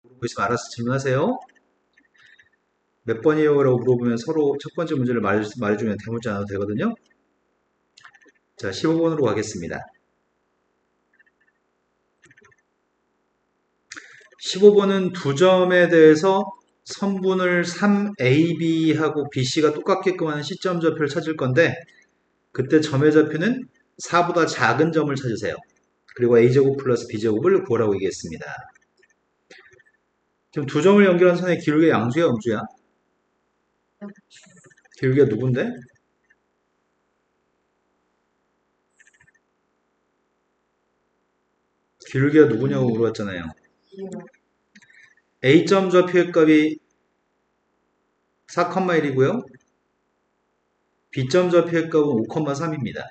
물어보고 있으면 알아서 질문하세요. 몇 번이에요? 라고 물어보면 서로 첫 번째 문제를 말해주면 대문자 나눠도 되거든요. 자, 15번으로 가겠습니다. 15번은 두 점에 대해서 선분을 3AB하고 BC가 똑같게끔 하는 시점 좌표를 찾을 건데 그때 점의 좌표는 4보다 작은 점을 찾으세요. 그리고 A제곱 플러스 B제곱을 구하라고 얘기했습니다. 지금 두 점을 연결한 선의 기울기가 양수야, 음수야? 기울기가 누군데? 기울기가 누구냐고 물어봤잖아요. A점 좌표의 값이 4,1이고요. B점 좌표의 값은 5,3입니다.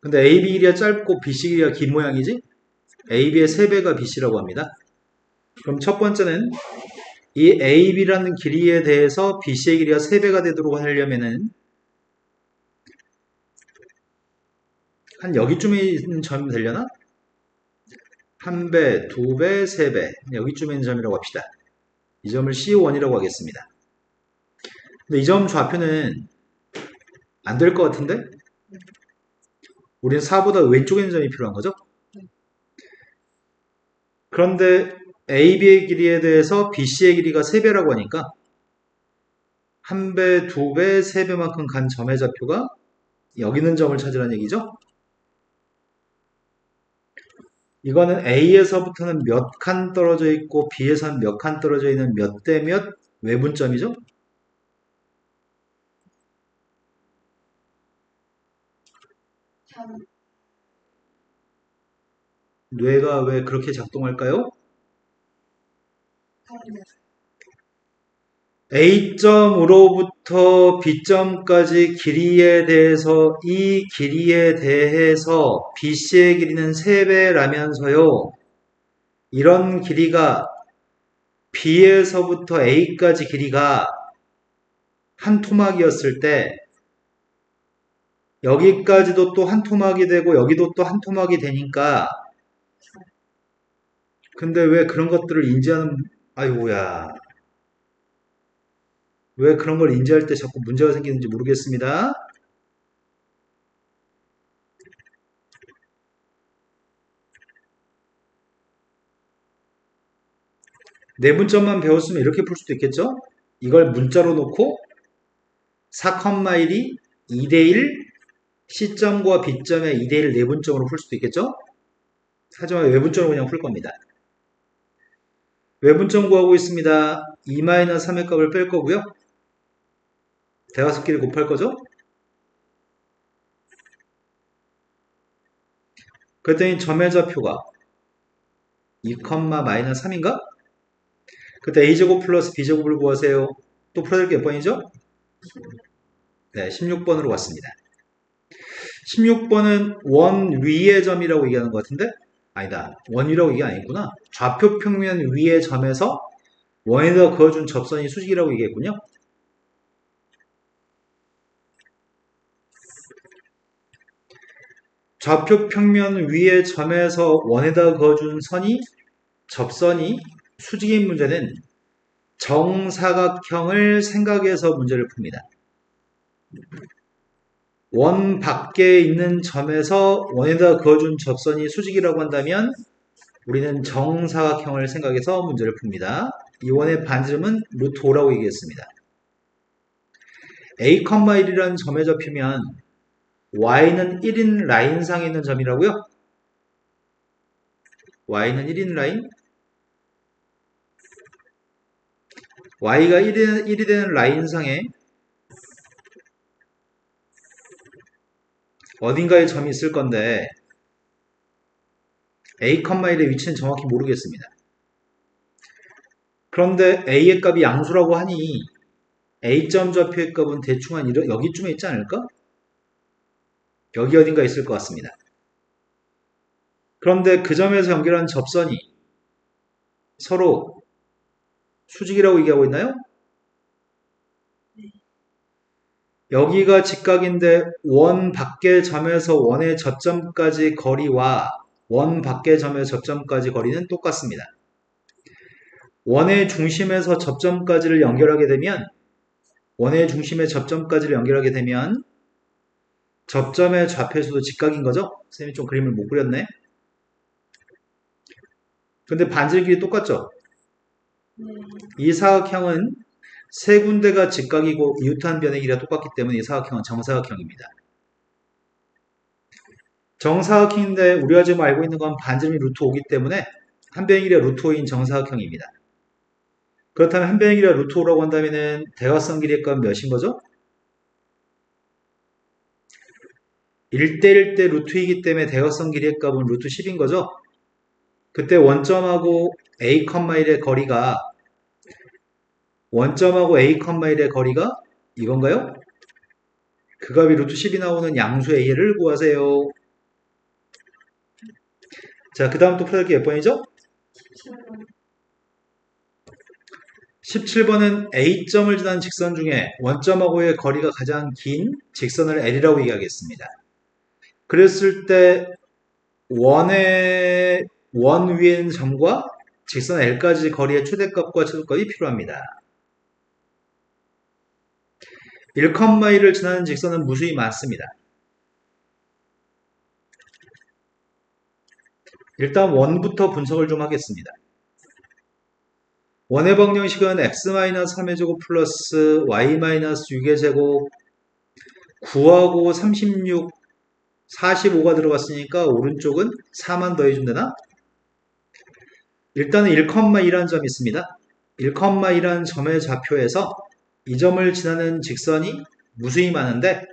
근데 AB 길이가 짧고 BC 길이가 긴 모양이지? AB의 3배가 BC라고 합니다. 그럼 첫 번째는 이 AB라는 길이에 대해서 BC의 길이가 3배가 되도록 하려면은 한 여기쯤에 있는 점이 되려나? 1배, 2배, 3배 여기쯤에 있는 점이라고 합시다. 이 점을 C1이라고 하겠습니다. 근데 이 점 좌표는 안 될 것 같은데? 우리는 4보다 왼쪽에 있는 점이 필요한 거죠? 그런데 AB의 길이에 대해서 BC의 길이가 3배라고 하니까 1배, 2배, 3배만큼 간 점의 좌표가 여기 있는 점을 찾으라는 얘기죠? 이거는 A에서부터는 몇 칸 떨어져 있고 B에서는 몇 칸 떨어져 있는 몇 대 몇 외분점이죠? 뇌가 왜 그렇게 작동할까요? A점으로부터 B점까지 길이에 대해서 이 길이에 대해서 BC의 길이는 3배라면서요. 이런 길이가 B에서부터 A까지 길이가 한 토막이었을 때 여기까지도 또 한 토막이 되고 여기도 또 한 토막이 되니까 근데 왜 그런 것들을 인지하는 아이고야 왜 그런 걸 인지할 때 자꾸 문제가 생기는지 모르겠습니다. 내분점만 배웠으면 이렇게 풀 수도 있겠죠? 이걸 문자로 놓고 4,1이 2대1 C점과 B점의 2대1 내분점으로 풀 수도 있겠죠? 하지만 외분점으로 그냥 풀 겁니다. 외분점 구하고 있습니다. 2-3의 값을 뺄 거고요. 대화수끼리 곱할 거죠? 그랬더니 점의 좌표가 2,-3인가? 그때 A제곱 플러스 B제곱을 구하세요. 또 풀어야 될 게 몇 번이죠? 네, 16번으로 왔습니다. 16번은 원 위의 점이라고 얘기하는 것 같은데? 아니다. 원 위라고 얘기 아니구나. 좌표 평면 위의 점에서 원에다 그어준 접선이 수직이라고 얘기했군요. 좌표 평면 위의 점에서 원에다 그어준 접선이 수직인 문제는 정사각형을 생각해서 문제를 풉니다. 원 밖에 있는 점에서 원에다 그어준 접선이 수직이라고 한다면 우리는 정사각형을 생각해서 문제를 풉니다. 이 원의 반지름은 루트 5라고 얘기했습니다. A,1이라는 점에 접히면 y는 1인 라인상에 있는 점이라고요? y는 1인 라인? y가 1이 되는 라인상에 어딘가에 점이 있을 건데 A,1의 위치는 정확히 모르겠습니다. 그런데 A의 값이 양수라고 하니 A점 좌표의 값은 대충 한 여기쯤에 있지 않을까? 여기 어딘가 있을 것 같습니다. 그런데 그 점에서 연결한 접선이 서로 수직이라고 얘기하고 있나요? 여기가 직각인데 원 밖의 점에서 원의 저점까지 거리와 원 밖의 점에서 접점까지 거리는 똑같습니다. 원의 중심에서 접점까지를 연결하게 되면 원의 중심에 접점까지를 연결하게 되면 접점의 좌표수도 직각인 거죠? 선생님이 좀 그림을 못 그렸네. 근데 반질 길이 똑같죠? 이 사각형은 세 군데가 직각이고 이웃한 변의 길이가 똑같기 때문에 이 사각형은 정사각형입니다. 정사각형인데 우리가 지금 알고 있는 건 반지름이 루트 5이기 때문에 한 변의 길이가 루트 5인 정사각형입니다. 그렇다면 한 변의 길이가 루트 5라고 한다면 대각선 길이의 값은 몇인 거죠? 1대1 대 루트이기 때문에 대각선 길이의 값은 루트 10인 거죠? 그때 원점하고 A, 1의 거리가 원점하고 A, 1의 거리가 이건가요? 그 값이 루트 10이 나오는 양수 A를 구하세요. 자, 그 다음 또 풀어볼 게 몇 번이죠? 17번은 A점을 지나는 직선 중에 원점하고의 거리가 가장 긴 직선을 L이라고 얘기하겠습니다. 그랬을 때 원 위에 있는 점과 직선 L까지 거리의 최대값과 최소값이 필요합니다. 1,1을 지나는 직선은 무수히 많습니다. 일단 원부터 분석을 좀 하겠습니다. 원의 방정식은 x-3의 제곱 플러스 y-6의 제곱 9하고 36, 45가 들어갔으니까 오른쪽은 4만 더해주면 되나? 일단은 1,1라는 점이 있습니다. 1,1라는 점의 좌표에서 이 점을 지나는 직선이 무수히 많은데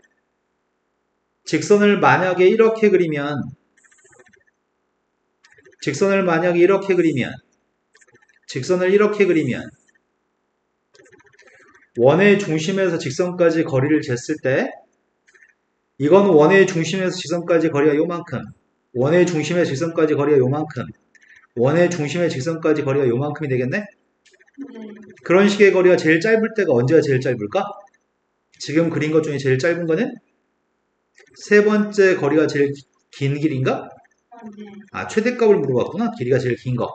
직선을 만약에 이렇게 그리면 원의 중심에서 직선까지 거리를 쟀을 때 이건 원의 중심에서 직선까지 거리가 요만큼, 원의 중심에서 직선까지 거리가 요만큼, 원의 중심에서 직선까지 거리가 요만큼이 되겠네? 그런 식의 거리가 제일 짧을 때가 언제가 제일 짧을까? 지금 그린 것 중에 제일 짧은 거는 세 번째 거리가 제일 긴 길인가? 아, 최대값을 물어봤구나. 길이가 제일 긴 거.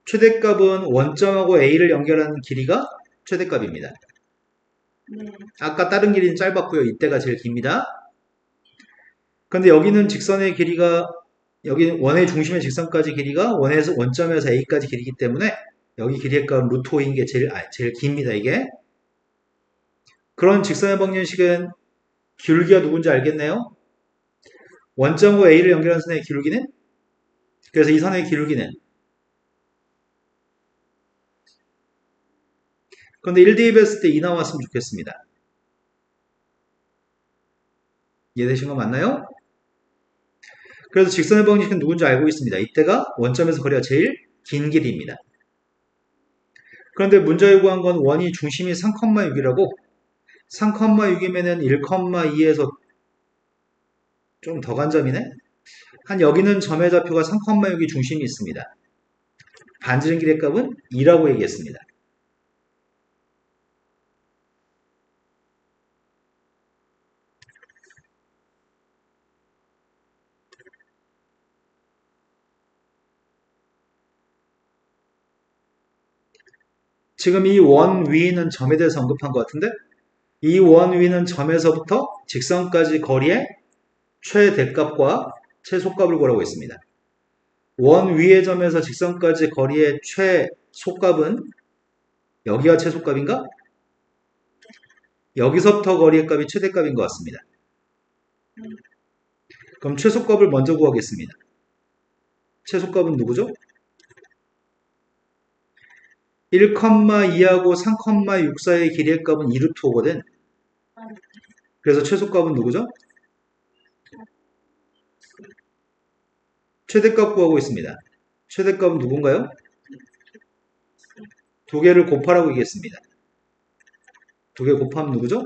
최대값은 원점하고 A를 연결하는 길이가 최대값입니다. 아까 다른 길이는 짧았고요. 이때가 제일 깁니다. 근데 여기는 직선의 길이가 여기 원의 중심의 직선까지 길이가 원점에서 A까지 길이기 때문에 여기 길이의 값은 루트 5인 게 제일 깁니다. 이게. 그런 직선의 방정식은 기울기가 누군지 알겠네요? 원점과 A를 연결한 선의 기울기는? 그래서 이 선의 기울기는? 그런데 1대입했을 때 2 나왔으면 좋겠습니다. 이해되신 거 맞나요? 그래서 직선의 방정식은 누군지 알고 있습니다. 이때가 원점에서 거리가 제일 긴 길이입니다. 그런데 문제에 구한 건 원이 중심이 3,6이라고 3,6이면은 1,2에서 좀 더 간 점이네? 한 여기는 점의 좌표가 3,6이 중심이 있습니다. 반지름 길의 값은 2라고 얘기했습니다. 지금 이 원 위는 점에 대해서 언급한 것 같은데 이 원 위는 점에서부터 직선까지 거리의 최대값과 최소값을 구하라고 했습니다. 원 위의 점에서 직선까지 거리의 최소값은 여기가 최소값인가? 여기서부터 거리의 값이 최대값인 것 같습니다. 그럼 최소값을 먼저 구하겠습니다. 최소값은 누구죠? 1,2하고 3,6 사이의 길이의 값은 2루트 5거든. 그래서 최소값은 누구죠? 최대값 구하고 있습니다. 최대값은 누군가요? 두 개를 곱하라고 얘기했습니다. 두 개 곱하면 누구죠?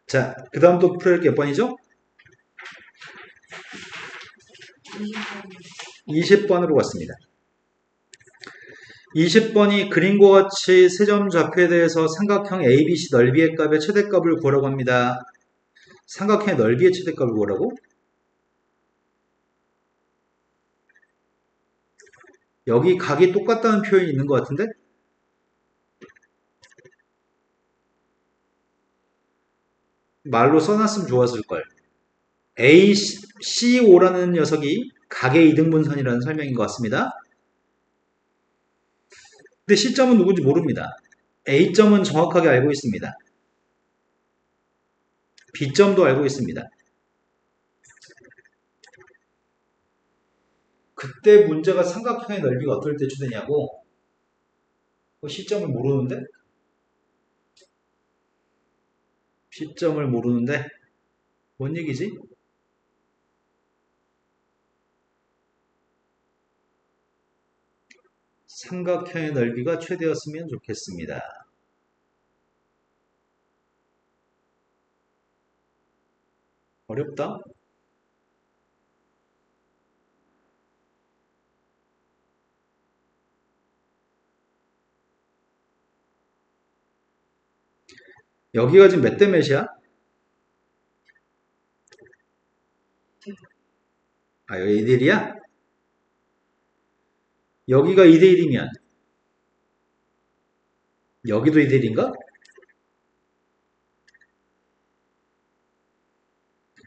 자, 그 다음 또 풀어야 할 게 몇 번이죠? 20번으로 갔습니다. 20번이 그림과 같이 세 점 좌표에 대해서 삼각형 ABC 넓이의 값의 최대값을 구하라고 합니다. 삼각형의 넓이의 최대값을 구하라고? 여기 각이 똑같다는 표현이 있는 것 같은데? 말로 써놨으면 좋았을걸. ACO라는 녀석이 각의 이등분선이라는 설명인 것 같습니다. 근데 C점은 누군지 모릅니다. A점은 정확하게 알고 있습니다. B점도 알고 있습니다. 그때 문제가 삼각형의 넓이가 어떨 때 주되냐고? C점을 모르는데? C점을 모르는데? 뭔 얘기지? 삼각형의 넓이가 최대였으면 좋겠습니다. 어렵다? 여기가 지금 몇 대 몇이야? 아, 여기 2대1이야? 여기가 2대1이면 여기도 2대1인가?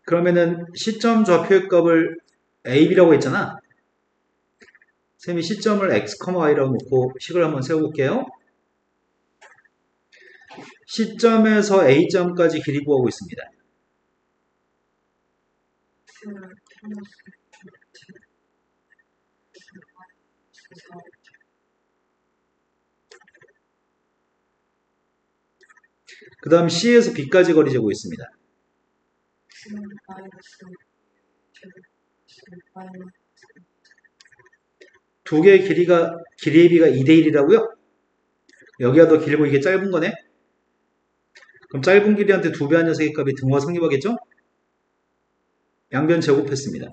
그러면은 시점 좌표의 값을 AB라고 했잖아. 쌤이 시점을 X, Y라고 놓고 식을 한번 세워볼게요. 시점에서 A점까지 길이 구하고 있습니다. 그 다음 C에서 B까지 거리 재고 있습니다. 두 개의 길이의 비가 2대1이라고요? 여기가 더 길고 이게 짧은 거네? 그럼 짧은 길이한테 2배 한 녀석의 값이 등호가 성립하겠죠? 양변 제곱했습니다.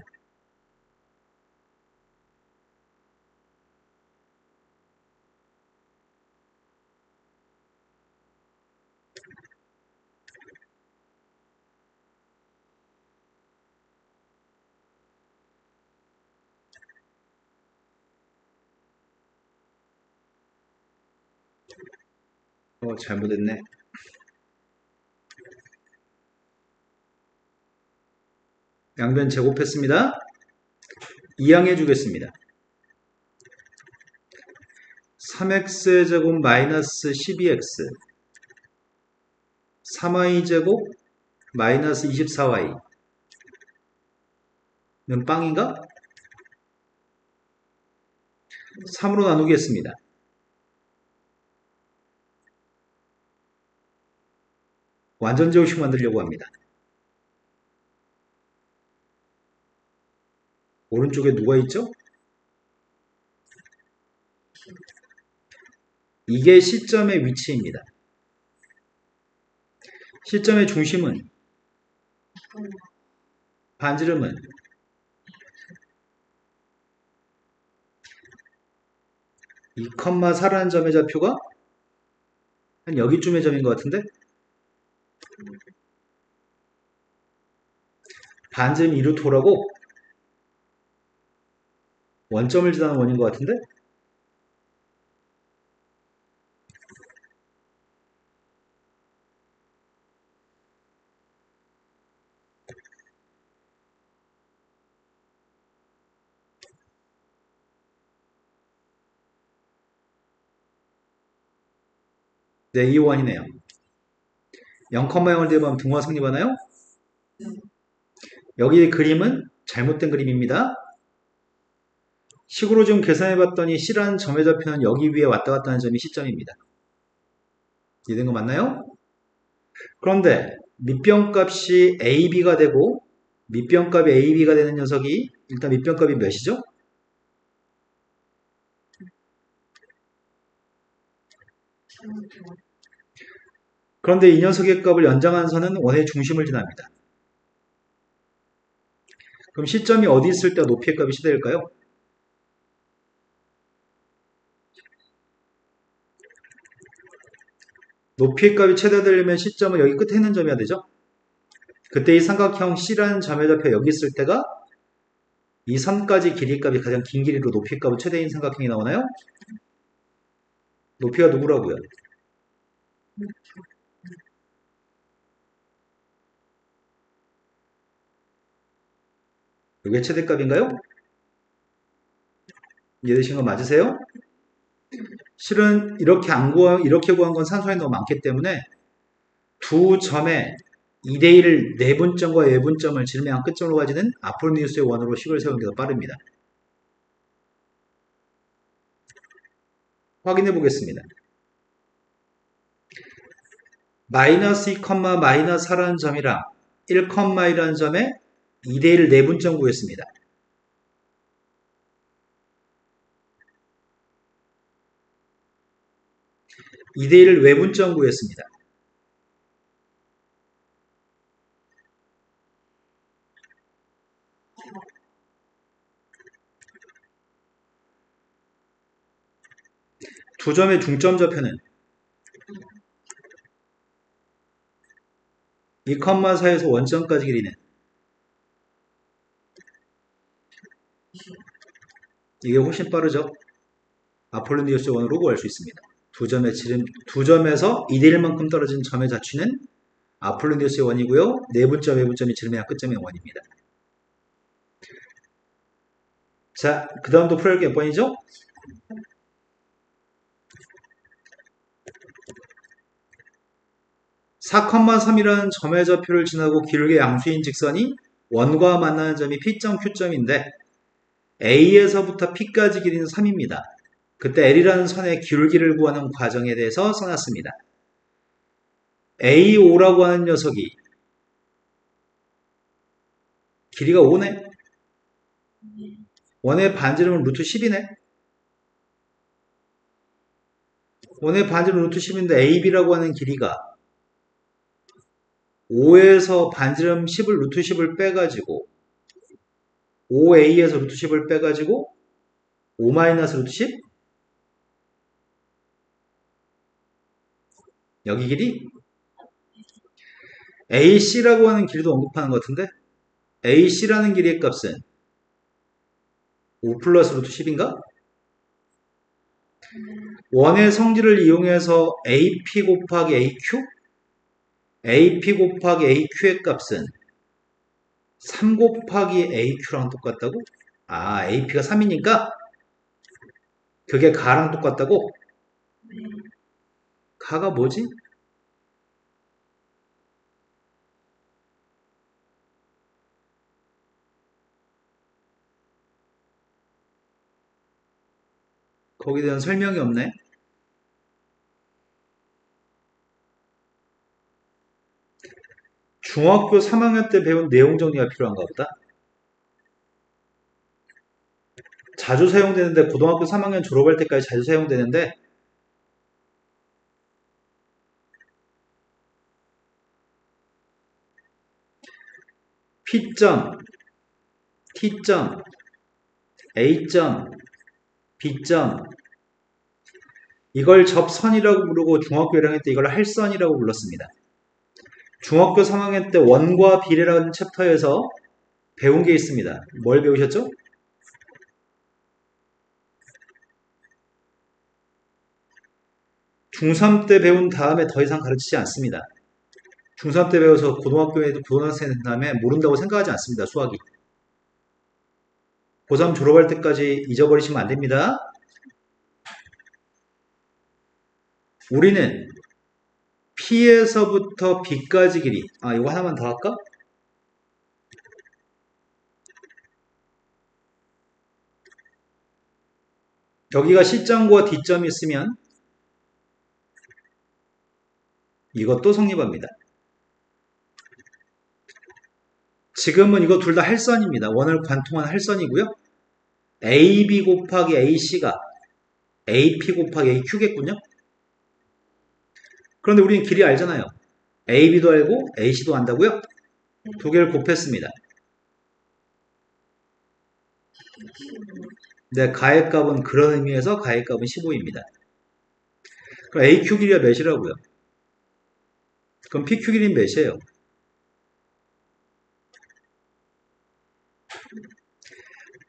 잘못했네. 양변 제곱했습니다. 이항해 주겠습니다. 3x제곱 마이너스 12x 3y제곱 마이너스 24y 는 빵인가? 3으로 나누겠습니다. 완전 제곱식 만들려고 합니다. 오른쪽에 누가 있죠? 이게 시점의 위치입니다. 시점의 중심은 반지름은 2,4라는 점의 좌표가 한 여기쯤의 점인 것 같은데 반지름 2루토라고 원점을 지나는 원인 것 같은데 네, 이 원이네요. 0,0을 대입하면 등호가 성립하나요? 여기의 그림은 잘못된 그림입니다. 식으로 좀 계산해봤더니 C라는 점의 좌표는 여기 위에 왔다 갔다 하는 점이 시점입니다. 이해된 거 맞나요? 그런데 밑변값이 AB가 되고 밑변값이 AB가 되는 녀석이 일단 밑변값이 몇이죠? 그런데 이 녀석의 값을 연장한 선은 원의 중심을 지납니다. 그럼 시점이 어디 있을 때 높이의 값이 시대일까요? 높이의 값이 최대되려면 시점은 여기 끝에 있는 점이어야 되죠? 그때 이 삼각형 C라는 점의 좌표 여기 있을 때가 이 선까지 길이값이 가장 긴 길이로 높이값은 최대인 삼각형이 나오나요? 높이가 누구라고요? 이게 최대값인가요? 이해되신 거 맞으세요? 실은 이렇게 구한 건 산수화이 너무 많기 때문에 두 점에 2대1 내분점과 외분점을 질명한 끝점으로 가지는 아폴로니우스의 원으로 식을 세우는 게 더 빠릅니다. 확인해 보겠습니다. 마이너스 2, 마이너스 4라는 점이랑 1, 1이라는 점에 2대1 내분점 구했습니다. (2대1) 외분점 구했습니다. 두 점의 중점 좌표는 2, 4에서 원점까지 길이는 이게 훨씬 빠르죠. 아폴로니우스 원으로 구할 수 있습니다. 두 점에서 2대1만큼 떨어진 점의 자취는 아폴로니우스의 원이고요. 내분점, 외분점이 지름의 끝점의 원입니다. 자, 그 다음도 풀어야 할 게 몇 번이죠? 4,3이라는 점의 좌표를 지나고 기울기의 양수인 직선이 원과 만나는 점이 P점, Q점인데 A에서부터 P까지 길이는 3입니다. 그때 L이라는 선의 기울기를 구하는 과정에 대해서 써놨습니다. AO라고 하는 녀석이 길이가 5네? 원의 반지름은 루트 10이네? 원의 반지름 루트 10인데 AB라고 하는 길이가 5에서 반지름 10을 루트 10을 빼가지고 5A에서 루트 10을 빼가지고 5 마이너스 루트 10? 여기 길이? AC라고 하는 길이도 언급하는 것 같은데 AC라는 길이의 값은 5 플러스 루트 10인가? 원의 성질을 이용해서 AP 곱하기 AQ? AP 곱하기 AQ의 값은 3 곱하기 AQ랑 똑같다고? 아, AP가 3이니까 그게 가랑 똑같다고? 가가 뭐지? 거기에 대한 설명이 없네. 중학교 3학년 때 배운 내용 정리가 필요한가 보다. 자주 사용되는데 고등학교 3학년 졸업할 때까지 자주 사용되는데 P점, T점, A점, B점 이걸 접선이라고 부르고 중학교 1학년 때 이걸 할선이라고 불렀습니다. 중학교 3학년 때 원과 비례라는 챕터에서 배운 게 있습니다. 뭘 배우셨죠? 중3 때 배운 다음에 더 이상 가르치지 않습니다. 중3 때 배워서 고등학교에도 고등학생 된 다음에 모른다고 생각하지 않습니다. 수학이. 고3 졸업할 때까지 잊어버리시면 안 됩니다. 우리는 P에서부터 B까지 길이. 아, 이거 하나만 더 할까? 여기가 C점과 D점이 있으면 이것도 성립합니다. 지금은 이거 둘 다 할선입니다. 원을 관통한 할선이고요. AB 곱하기 AC가 AP 곱하기 AQ겠군요. 그런데 우리는 길이 알잖아요. AB도 알고 AC도 안다고요? 두 개를 곱했습니다. 네, 가의 값은 그런 의미에서 가의 값은 15입니다. 그럼 AQ 길이가 몇이라고요? 그럼 PQ 길이는 몇이에요?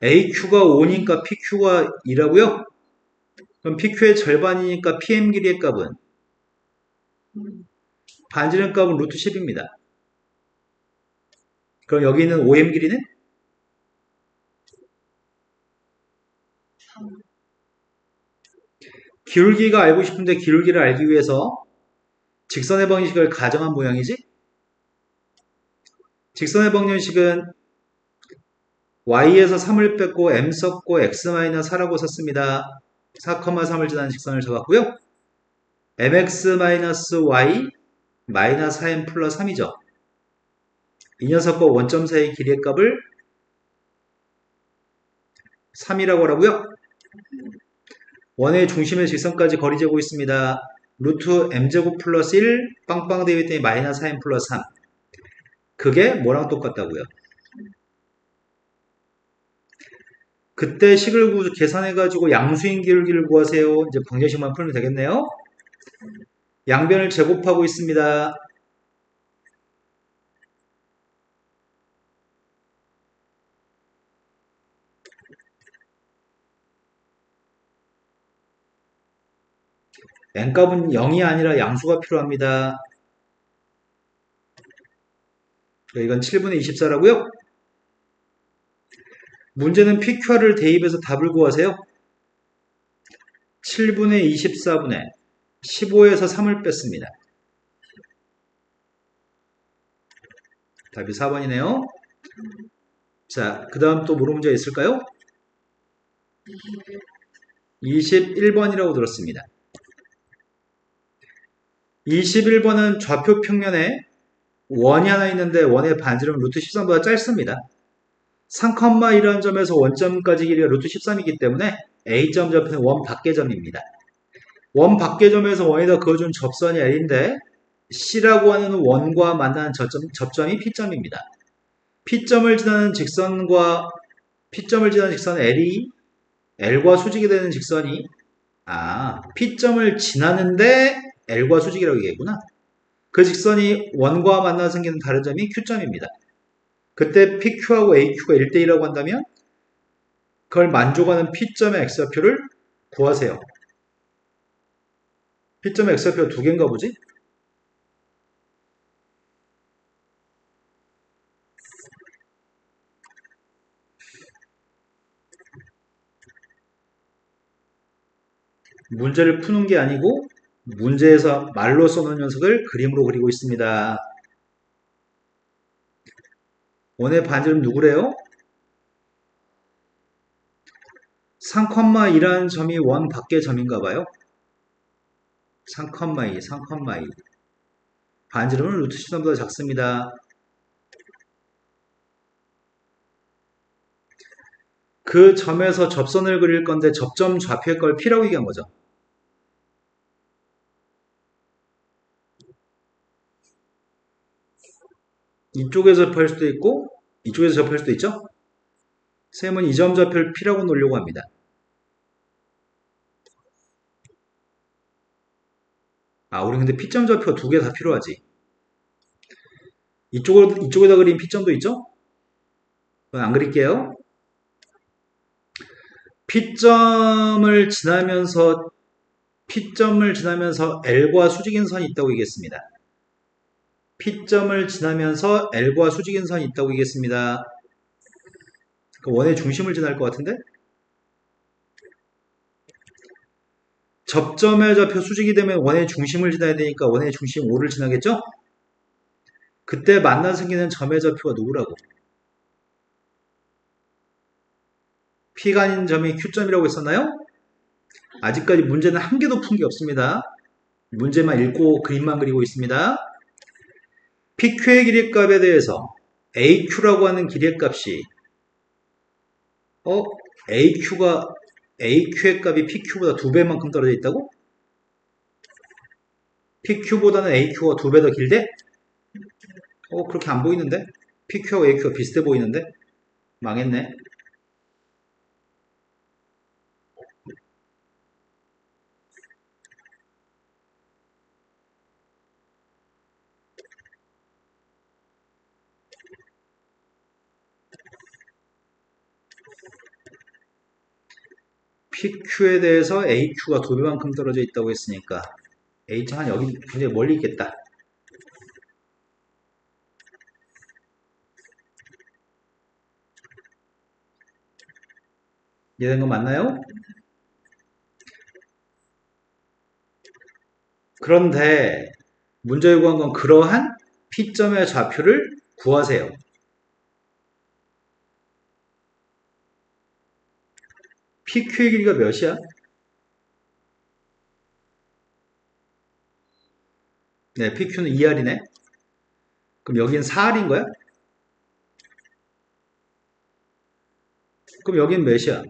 AQ가 5니까 PQ가 2라고요? 그럼 PQ의 절반이니까 PM 길이의 값은 반지름 값은 루트 10입니다. 그럼 여기 있는 OM 길이는? 기울기가 알고 싶은데 기울기를 알기 위해서 직선의 방정식을 가정한 모양이지? 직선의 방정식은 y에서 3을 뺐고 m 썼고 x-4라고 썼습니다. 4,3을 지나는 직선을 잡았고요. mx-y 마이너스 4m 플러스 3이죠. 이 녀석과 원점 사이의 길이의 값을 3이라고 하라고요. 원의 중심의 직선까지 거리 재고 있습니다. 루트 m제곱 플러스 1 빵빵 대비했더니 마이너스 4m 플러스 3. 그게 뭐랑 똑같다고요? 그때 식을 계산해가지고 양수인 기울기를 구하세요. 이제 방정식만 풀면 되겠네요. 양변을 제곱하고 있습니다. n값은 0이 아니라 양수가 필요합니다. 이건 7분의 24라고요? 문제는 PQR을 대입해서 답을 구하세요. 7분의 24분의 15에서 3을 뺐습니다. 답이 4번이네요. 자, 그 다음 또 모르는 문제가 있을까요? 21번이라고 들었습니다. 21번은 좌표 평면에 원이 하나 있는데 원의 반지름 루트 13보다 짧습니다. 3,1이라는 점에서 원점까지 길이가 루트 13이기 때문에 A점 좌표는 원 밖의 점입니다. 원 밖의 점에서 원에다 그어준 접선이 L인데 C라고 하는 원과 만나는 접점이 P점입니다. P점을 지나는 직선 L이 L과 수직이 되는 직선이 P점을 지나는데 L과 수직이라고 얘기했구나. 그 직선이 원과 만나 생기는 다른 점이 Q점입니다. 그때 PQ하고 AQ가 1대1이라고 한다면 그걸 만족하는 P점의 X좌표를 구하세요. P점의 X좌표가 두 개인가 보지? 문제를 푸는 게 아니고 문제에서 말로 써놓은 녀석을 그림으로 그리고 있습니다. 원의 반지름 누구래요? 3,2라는 점이 원 밖의 점인가 봐요. 3,2, 3,2. 반지름은 루트 13보다 작습니다. 그 점에서 접선을 그릴 건데 접점 좌표의 걸 P라고 얘기한 거죠. 이쪽에서 접할 수도 있고 이쪽에서 접할 수도 있죠. 쌤은 이 점 좌표를 P라고 놓으려고 합니다. 우리 근데 P점 좌표가 두 개 다 필요하지. 이쪽에다 그린 P점도 있죠? 그건 안 그릴게요. P점을 지나면서 L과 수직인 선이 있다고 얘기했습니다. P점을 지나면서 L과 수직인 선이 있다고 얘기했습니다. 그 원의 중심을 지날 것 같은데? 접점의 좌표 수직이 되면 원의 중심을 지나야 되니까 원의 중심 O를 지나겠죠? 그때 만나 생기는 점의 좌표가 누구라고? P가 아닌 점이 Q점이라고 했었나요? 아직까지 문제는 한 개도 푼 게 없습니다. 문제만 읽고 그림만 그리고 있습니다. PQ의 길이값에 대해서 AQ라고 하는 길이값이 AQ의 값이 PQ보다 2배만큼 떨어져 있다고? PQ보다는 AQ가 2배 더 길대? 그렇게 안 보이는데? PQ하고 AQ가 비슷해 보이는데? 망했네. PQ에 대해서 AQ가 2배만큼 떨어져 있다고 했으니까 H는 한 여기 굉장히 멀리 있겠다. 이해된 거 맞나요? 그런데 문제 요구한 건 그러한 P점의 좌표를 구하세요. PQ의 길이가 몇이야? 네, PQ는 2R이네. 그럼 여긴 4R인 거야? 그럼 여긴 몇이야?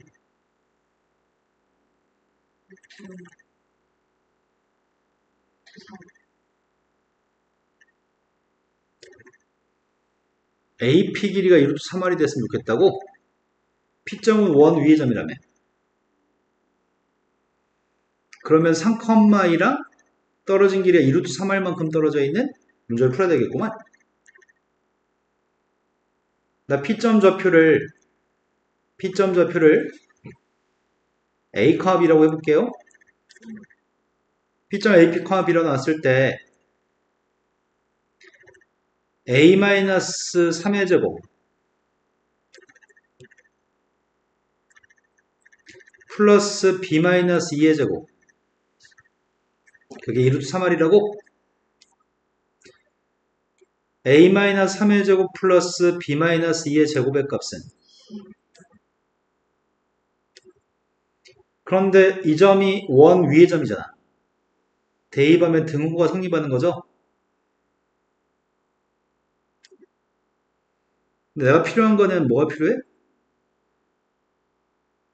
AP 길이가 이루트 3R이 됐으면 좋겠다고? P점은 원 위의 점이라며. 그러면 3,2랑 떨어진 길이가 이루트 3R만큼 떨어져 있는 문제를 풀어야 되겠구만. 나 P점 좌표를 A, B라고 해볼게요. P점 AP, B로 놨을 때 A-3의 제곱 플러스 B-2의 제곱 그게 이루트 3R이라고? A-3의 제곱 플러스 B-2의 제곱의 값은 그런데 이 점이 원 위의 점이잖아. 대입하면 등호가 성립하는 거죠. 내가 필요한 거는 뭐가 필요해?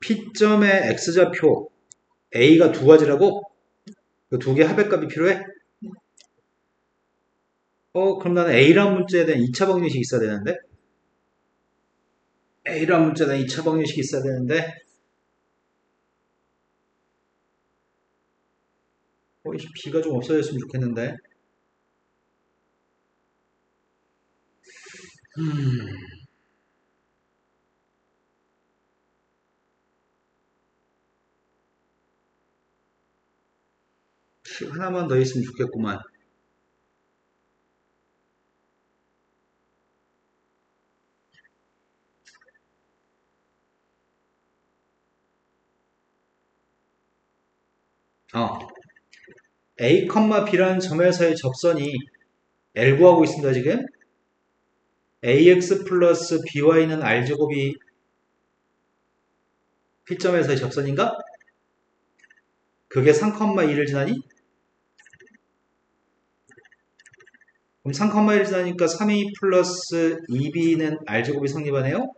P점의 X좌표 A가 두 가지라고? 그 두 개 합의값이 필요해? 그럼 나는 A라는 문자에 대한 2차 방정식이 있어야 되는데? A라는 문자에 대한 2차 방정식이 있어야 되는데? B가 좀 없어졌으면 좋겠는데? 하나만 더 있으면 좋겠구만. A, B라는 점에서의 접선이 L 구하고 있습니다, 지금. AX 플러스 BY는 R제곱이 P점에서의 접선인가? 그게 3,2를 지나니? 그럼 3,1을 지나니까 3A 플러스 2B는 R제곱이 성립하네요?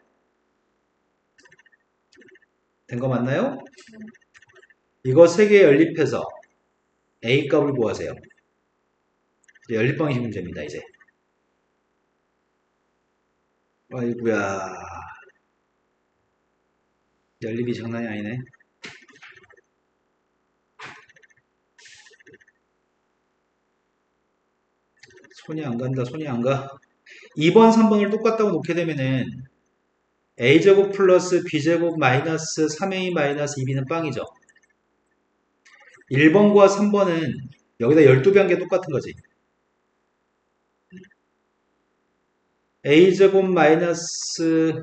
된 거 맞나요? 이거 세 개 연립해서 A 값을 구하세요. 연립 방식 문제입니다, 이제. 아이구야. 연립이 장난이 아니네. 손이 안 간다, 손이 안 가. 2번, 3번을 똑같다고 놓게 되면은 A제곱 플러스 B제곱 마이너스 3A 마이너스 2B는 빵이죠. 1번과 3번은 여기다 12배 한 게 똑같은 거지. A제곱 마이너스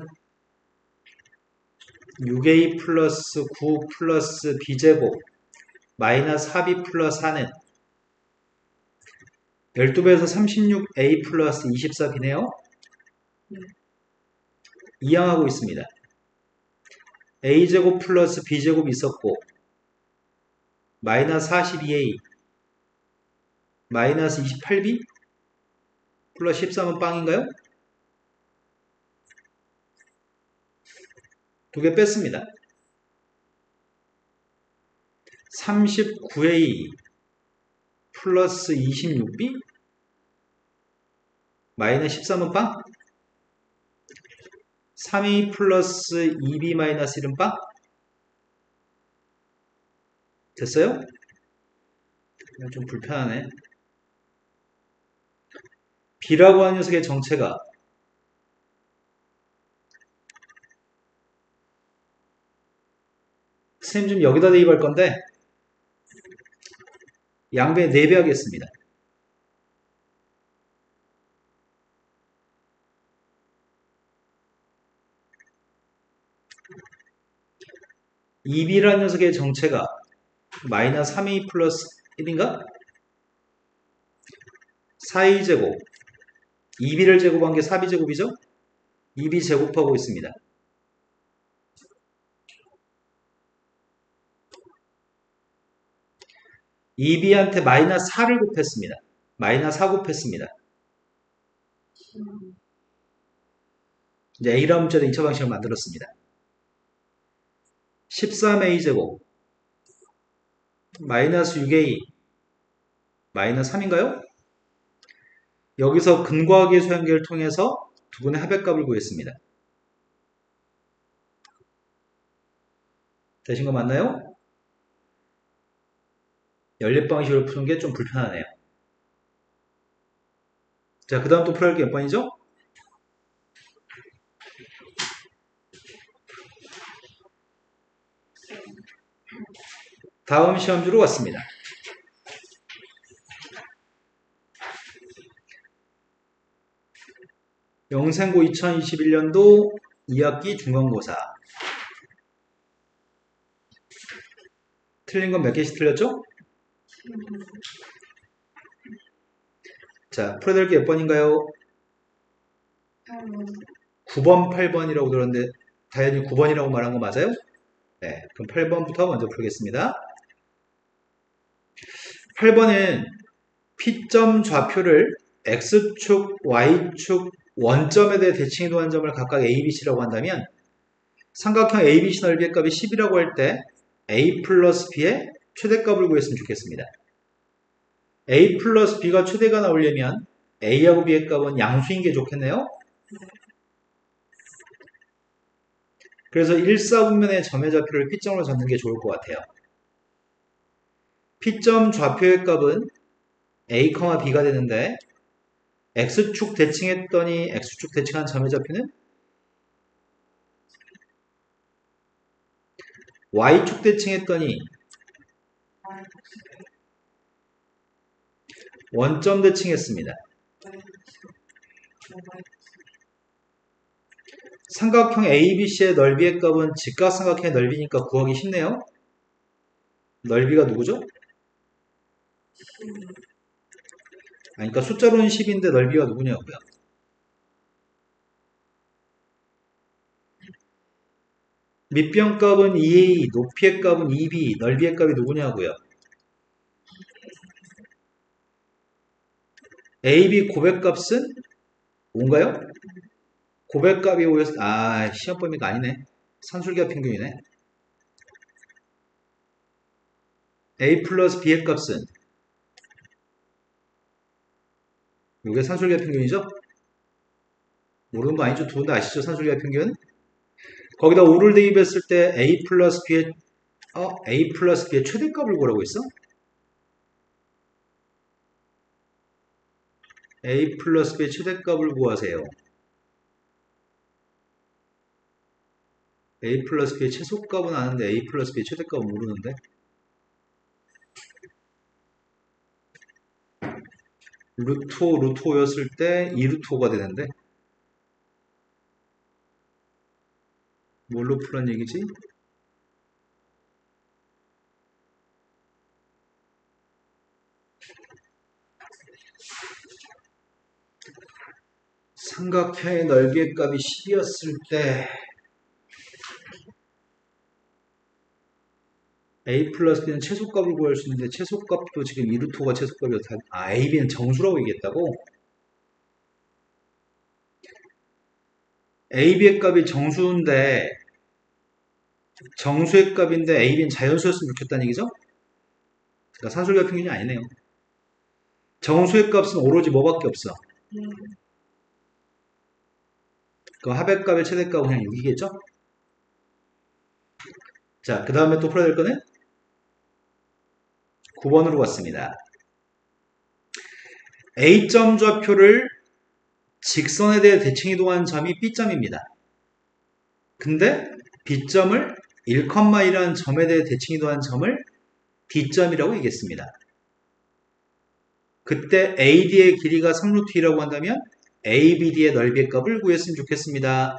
6A 플러스 9 플러스 B제곱 마이너스 4B 플러스 4는 12배에서 36A 플러스 24B네요. 이항하고 있습니다. A제곱 플러스 B제곱 있었고 마이너스 42A 마이너스 28B 플러스 13은 빵인가요? 두 개 뺐습니다. 39A 플러스 26B 마이너스 13은 빵? 3A 플러스 2B 마이너스 1은 빵? 됐어요? 좀 불편하네. B라고 하는 녀석의 정체가 선생님 좀 여기다 대입할 건데 양변에 4배 하겠습니다. (2b라는) 녀석의 정체가 마이너스 3a 플러스 1인가? 4a제곱 2b를 제곱한 게 4b제곱이죠? 2b 제곱하고 있습니다. 2b한테 마이너스 4를 곱했습니다. 마이너스 4 곱했습니다. 이제 A라는 문자의 2차 방식을 만들었습니다. 13a제곱 마이너스 6a 마이너스 3인가요? 여기서 근과학의 소형계를 통해서 두 분의 합의값을 구했습니다. 되신 거 맞나요? 연립 방식으로 푸는 게 좀 불편하네요. 자, 그 다음 또 풀어야 할 게 몇 번이죠? 다음 시험주로 왔습니다. 영생고 2021년도 2학기 중간고사. 틀린 건 몇 개씩 틀렸죠? 자, 풀어야 될 게 몇 번인가요? 9번, 8번이라고 들었는데 당연히 9번이라고 말한 거 맞아요? 네, 그럼 8번부터 먼저 풀겠습니다. 8번은 P점 좌표를 X축, Y축, 원점에 대해 대칭이동한 점을 각각 A, B, C라고 한다면 삼각형 A, B, C 넓이의 값이 10이라고 할 때 A 플러스 B의 최대값을 구했으면 좋겠습니다. A 플러스 B가 최대가 나오려면 A하고 B의 값은 양수인 게 좋겠네요. 그래서 1, 4분면의 점의 좌표를 P점으로 잡는 게 좋을 것 같아요. P점 좌표의 값은 A, B가 되는데 X축 대칭했더니 X축 대칭한 점의 좌표는 Y축 대칭했더니 원점 대칭했습니다. 삼각형 ABC의 넓이의 값은 직각삼각형의 넓이니까 구하기 쉽네요. 넓이가 누구죠? 그러니까 숫자로는 10인데 넓이가 누구냐고요. 밑변값은 2a, 높이의 값은 2b, 넓이의 값이 누구냐고요. AB 고백값은 5인가요? 고백값이 5였, 시험 범위가 아니네. 산술기하 평균이네. A 플러스 B의 값은 이게 산술기하 평균이죠? 모르는 거 아니죠? 두 분 다 아시죠? 산술기하 평균? 거기다 5를 대입했을 때 A 플러스 B의 최대값을 구하라고 했어? A 플러스 B의 최대값을 구하세요. A 플러스 B의 최소값은 아는데 A 플러스 B의 최대값은 모르는데? 루트 5, 루트 5였을 때 2루트 5가 되는데 뭘로 풀란 얘기지? 삼각형의 넓이의 값이 10이었을 때 A 플러스 B는 최소값을 구할 수 있는데 최소값도 지금 2루트 5가 최소값이었다. A, B는 정수라고 얘기했다고? A, B의 값이 정수인데 정수의 값인데 A, B는 자연수였으면 좋겠다는 얘기죠? 그러니까 산술기하 평균이 아니네요. 정수의 값은 오로지 뭐밖에 없어? 그 합의값의 최대값은 그냥 6이겠죠? 자, 그 다음에 또 풀어야 될 거는 9번으로 갔습니다. A점 좌표를 직선에 대해 대칭이동한 점이 B점입니다. 근데 B점을 1,1이라는 점에 대해 대칭이동한 점을 D점이라고 얘기했습니다. 그때 AD의 길이가 3루트 2라고 한다면 ABD의 넓이의 값을 구했으면 좋겠습니다.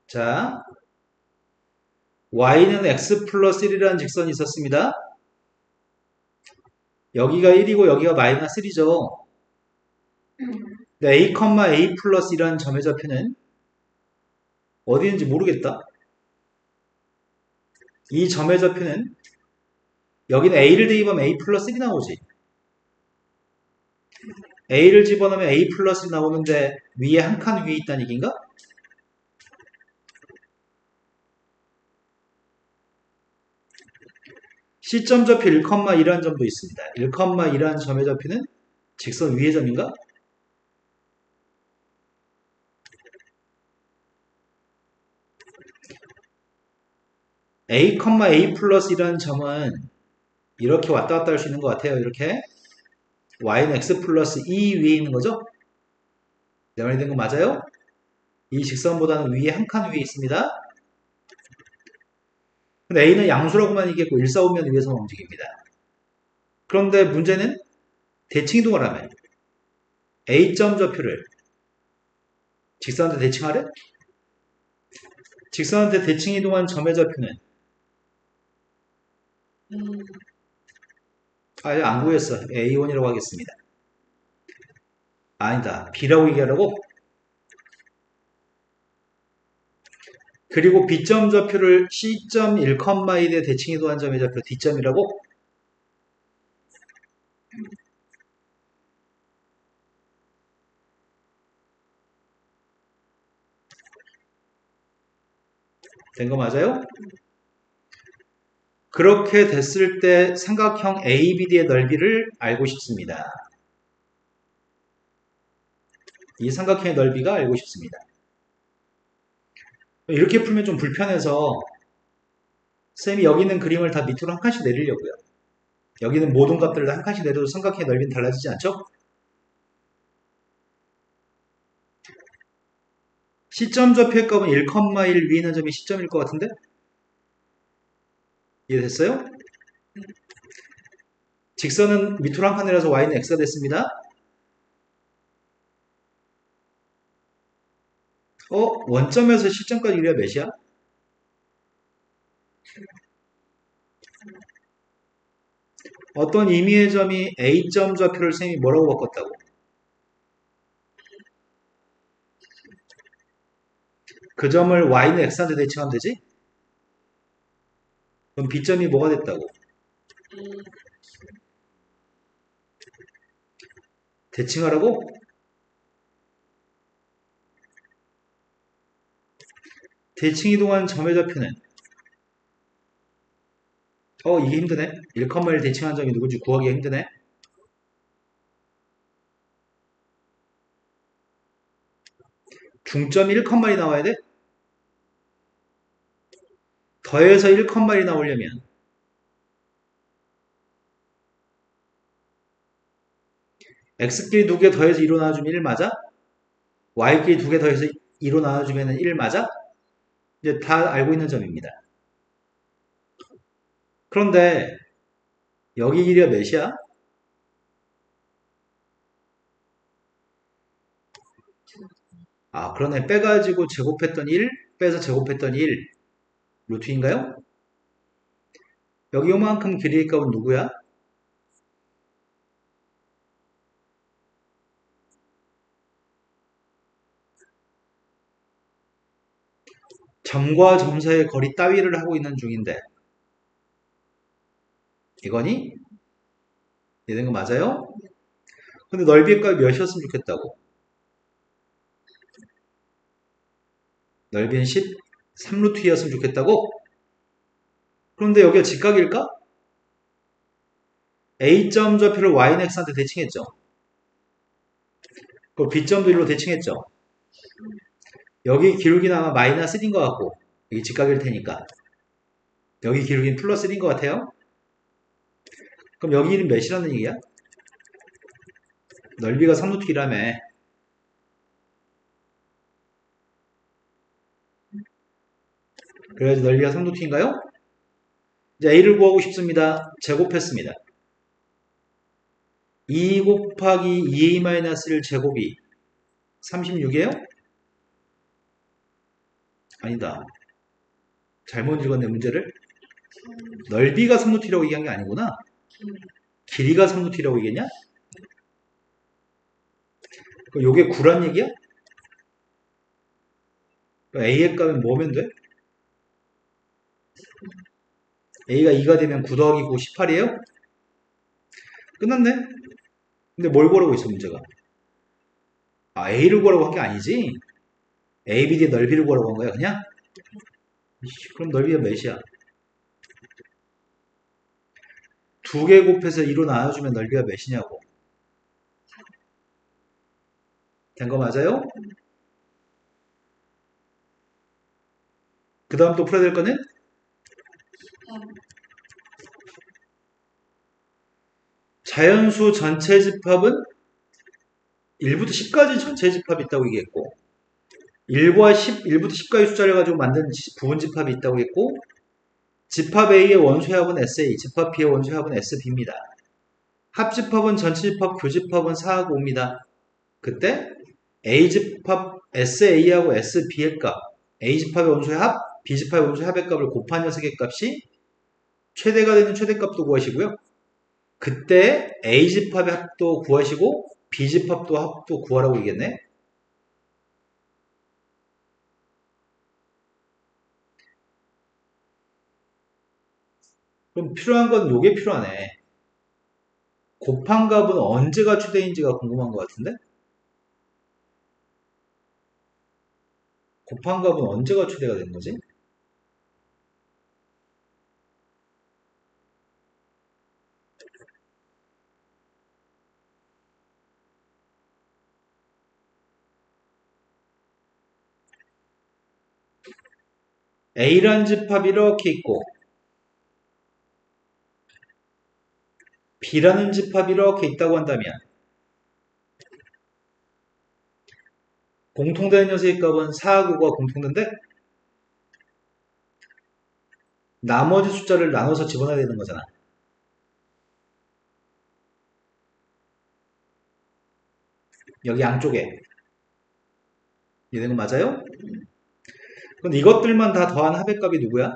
자, y는 x 플러스 1이라는 직선이 있었습니다. 여기가 1이고 여기가 마이너스 1이죠. a, a 플러스 1이라는 점의 좌표는 어디 있는지 모르겠다. 이 점의 좌표는 여기는 a를 대입하면 a 플러스 1이 나오지. a를 집어넣으면 a 플러스 1이 나오는데 위에 한 칸 위에 있다는 얘기인가? 시점 좌표 1,1라는 점도 있습니다. 1,1라는 점의 좌표는 직선 위의 점인가? a, a 플러스 1이라는 점은 이렇게 왔다 갔다 할 수 있는 것 같아요. 이렇게 y는 x 플러스 2 위에 있는 거죠? 내 말이 된 거 맞아요? 이 직선보다는 위에 한 칸 위에 있습니다. 근데 a는 양수라고만 얘기했고 일사분면 위에서만 움직입니다. 그런데 문제는 대칭이동을 하면 a점 좌표를 직선한테 대칭하래? 직선한테 대칭이동한 점의 좌표는 안 구했어. A1이라고 하겠습니다. 아니다. B라고 얘기하라고? 그리고 B점 좌표를 C점 1,1에 대칭이동한 점의 좌표 D점이라고? 된 거 맞아요? 그렇게 됐을 때 삼각형 ABD의 넓이를 알고 싶습니다. 이 삼각형의 넓이가 알고 싶습니다. 이렇게 풀면 좀 불편해서 쌤이 여기 있는 그림을 다 밑으로 한 칸씩 내리려고요. 여기는 모든 값들을 한 칸씩 내려도 삼각형의 넓이는 달라지지 않죠? 시점 좌표의 값은 1,1 위에 있는 점이 시점일 것 같은데? 이해됐어요? 직선은 밑으로 한 칸 내려서 y는 x가 됐습니다. 원점에서 시점까지 길이가 몇이야? 어떤 임의의 점이 a점 좌표를 쌤이 뭐라고 바꿨다고? 그 점을 y는 x한테 대칭하면 되지? 그럼 b점이 뭐가 됐다고? 대칭하라고? 대칭이동한 점의 좌표는 이게 힘드네. 1,1 대칭한 점이 누구지 구하기가 힘드네. 중점이 1,1이 나와야 돼? 더해서 1,1이 나오려면 x끼리 2개 더해서 2로 나눠주면 1 맞아? y끼리 2개 더해서 2로 나눠주면 1 맞아? 이제 다 알고 있는 점입니다. 그런데 여기 길이가 몇이야? 그러네. 빼가지고 제곱했던 1, 빼서 제곱했던 1, 루트인가요? 여기 요만큼 길이의 값은 누구야? 점과 점 사이의 거리 따위를 하고 있는 중인데 이거니? 이해된 거 맞아요? 근데 넓이의 값이 몇이었으면 좋겠다고? 넓이는 13루트 2였으면 좋겠다고? 그런데 여기가 직각일까? A점 좌표를 YX한테 대칭했죠. 그 B점도 일로 대칭했죠. 여기 기울기는 아마 마이너스 1인 것 같고, 여기 직각일 테니까. 여기 기울기는 플러스 1인 것 같아요. 그럼 여기는 몇이라는 얘기야? 넓이가 3루트이라며. 그래야지 넓이가 3루트인가요? 이제 A를 구하고 싶습니다. 제곱했습니다. 2 곱하기 2A-1 제곱이 36이에요? 아니다. 잘못 읽었네, 문제를. 넓이가 3루트라고 얘기한 게 아니구나. 길이가 3루트라고 얘기했냐? 그럼 요게 9란 얘기야? 그럼 A의 값은 뭐면 돼? A가 2가 되면 9 더하기 9, 18이에요? 끝났네? 근데 뭘 구하라고 있어, 문제가? 아, A를 구하라고 한 게 아니지? A, B, D의 넓이를 구하라고 한 거야, 그냥? 그럼 넓이가 몇이야? 두 개 곱해서 2로 나눠주면 넓이가 몇이냐고. 된 거 맞아요? 그 다음 또 풀어야 될 거는? 자연수 전체 집합은 1부터 10까지 전체 집합이 있다고 얘기했고, 1과 10, 1부터 10까지 숫자를 가지고 만든 부분 집합이 있다고 했고, 집합 A의 원소합은 SA, 집합 B의 원소합은 SB입니다. 합집합은 전체집합, 교집합은 4하고 5입니다. 그때 A집합 SA하고 SB의 값, A집합의 원소의 합, B집합의 원소의 합의 값을 곱한 녀석의 값이 최대가 되는 최대값도 구하시고요. 그때 A집합의 합도 구하시고 B집합도 합도 구하라고 얘기했네. 그럼 필요한 건 요게 필요하네. 곱한 값은 언제가 최대인지가 궁금한 것 같은데? 곱한 값은 언제가 최대가 되는 거지? A란 집합이 이렇게 있고 B라는 집합이 이렇게 있다고 한다면 공통되는 녀석의 값은 4하고 9가 공통된데 나머지 숫자를 나눠서 집어넣어야 되는 거잖아. 여기 양쪽에. 이해된 거 맞아요? 근데 이것들만 다 더한 합의 값이 누구야?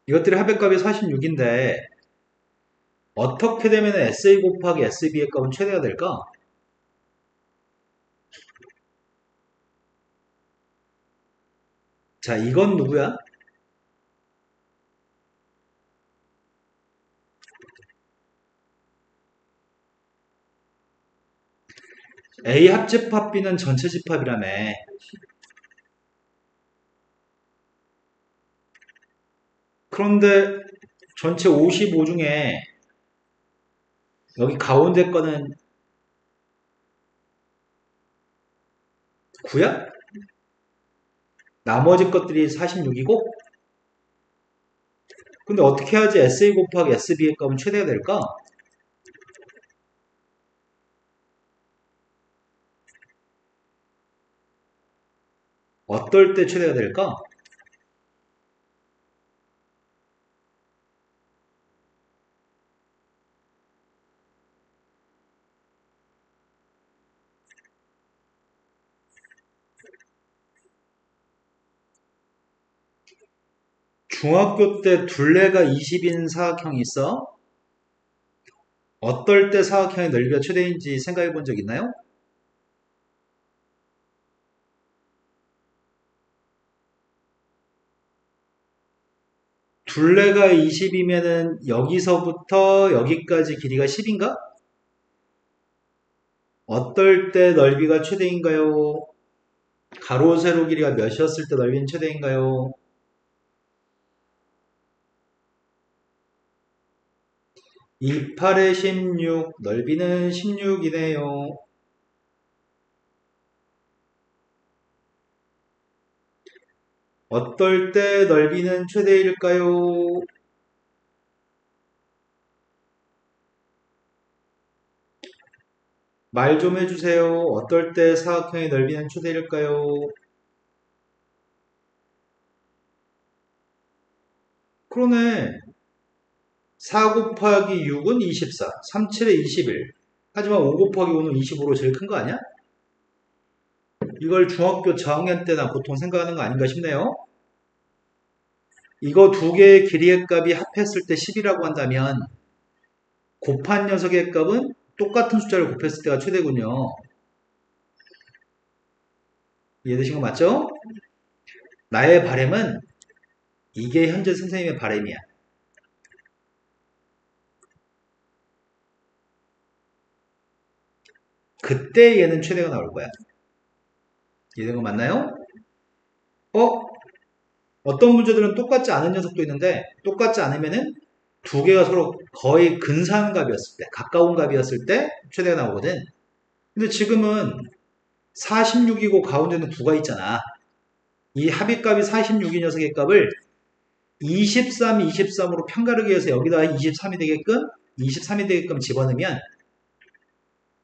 이것들의 합의 값이 46인데 어떻게 되면 SA 곱하기 SB의 값은 최대가 될까? 자, 이건 누구야? A 합집합 B는 전체 집합이라며. 그런데 전체 55 중에 여기 가운데 거는 9야? 나머지 것들이 46이고? 근데 어떻게 해야지 SA 곱하기 SB의 값은 최대가 될까? 어떨 때 최대가 될까? 중학교 때 둘레가 20인 사각형이 있어? 어떨 때 사각형의 넓이가 최대인지 생각해 본 적 있나요? 둘레가 20이면은 여기서부터 여기까지 길이가 10인가? 어떨 때 넓이가 최대인가요? 가로 세로 길이가 몇이었을 때 넓이는 최대인가요? 28에 16, 넓이는 16이네요. 어떨 때 넓이는 최대일까요? 말 좀 해주세요. 어떨 때 사각형의 넓이는 최대일까요? 그러네. 4 곱하기 6은 24, 3, 7에 21. 하지만 5 곱하기 5는 25로 제일 큰 거 아니야? 이걸 중학교 저학년 때나 보통 생각하는 거 아닌가 싶네요. 이거 두 개의 길이의 값이 합했을 때 10이라고 한다면 곱한 녀석의 값은 똑같은 숫자를 곱했을 때가 최대군요. 이해되신 거 맞죠? 나의 바램은 이게 현재 선생님의 바램이야. 그때 얘는 최대가 나올 거야. 이해된 거 맞나요? 어? 어떤 문제들은 똑같지 않은 녀석도 있는데 똑같지 않으면은 두 개가 서로 거의 근사한 값이었을 때, 가까운 값이었을 때 최대가 나오거든. 근데 지금은 46이고 가운데는 9가 있잖아. 이 합의값이 46이 녀석의 값을 23, 23으로 편가르기 해서 여기다가 23이 되게끔 23이 되게끔 집어넣으면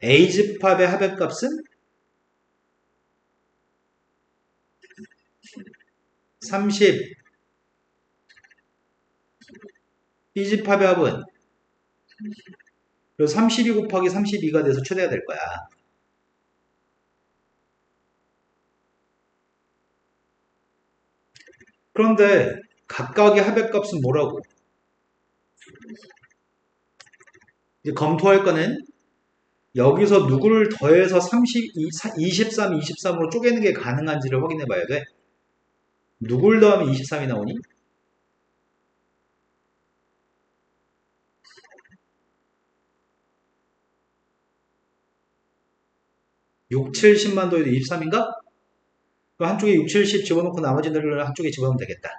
A집합의 합의값은 30, B집합의 합은 32 곱하기 32가 돼서 최대가 될 거야. 그런데 각각의 합의값은 뭐라고? 이제 검토할 거는 여기서 누구를 더해서 23, 23으로 쪼개는 게 가능한지를 확인해 봐야 돼. 누굴 더하면 23이 나오니? 6, 70만 더해도 23인가? 그럼 한쪽에 6, 70 집어넣고 나머지들을 한쪽에 집어넣으면 되겠다.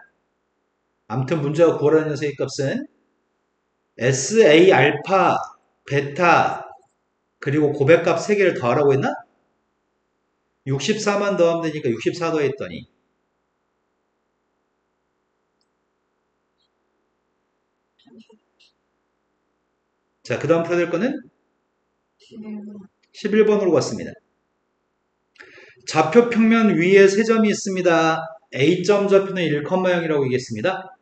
아무튼 문제가 구하라는 녀석의 값은 SA, 알파, 베타, 그리고 고백값 3개를 더하라고 했나? 64만 더하면 되니까 64 더했더니 자, 그 다음 풀어야 될 거는 11번으로 갔습니다. 좌표 평면 위에 세 점이 있습니다. A점 좌표는 1,0이라고 얘기했습니다.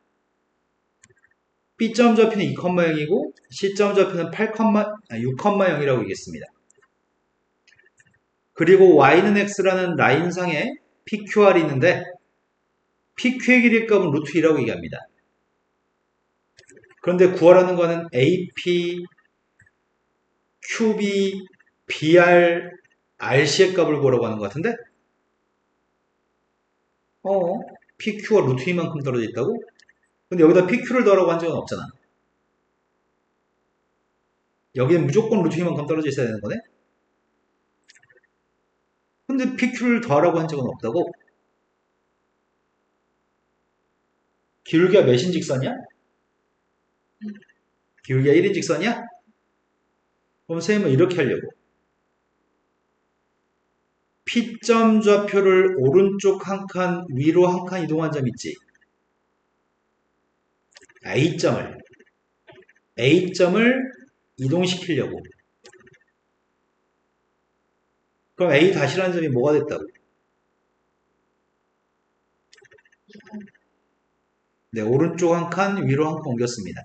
B점 좌표는 2,0이고 C점 좌표는 6,0이라고 얘기했습니다. 그리고 Y는 X라는 라인상에 PQR이 있는데 PQ의 길이 값은 루트 2라고 얘기합니다. 그런데 구하라는 거는 AP, QB, BR, RC의 값을 구하라고 하는 것 같은데? PQ가 루트 2만큼 떨어져 있다고? 근데 여기다 PQ를 더하라고 한 적은 없잖아. 여기는 무조건 루트 2만큼 떨어져 있어야 되는 거네? 근데 PQ를 더하라고 한 적은 없다고? 기울기가 몇인 직선이야? 기울기가 1인 직선이야? 그럼 선생님은 이렇게 하려고. P점 좌표를 오른쪽 한 칸, 위로 한 칸 이동한 점 있지? A점을 이동시키려고. 그럼 A 다시라는 점이 뭐가 됐다고? 네, 오른쪽 한 칸, 위로 한 칸 옮겼습니다.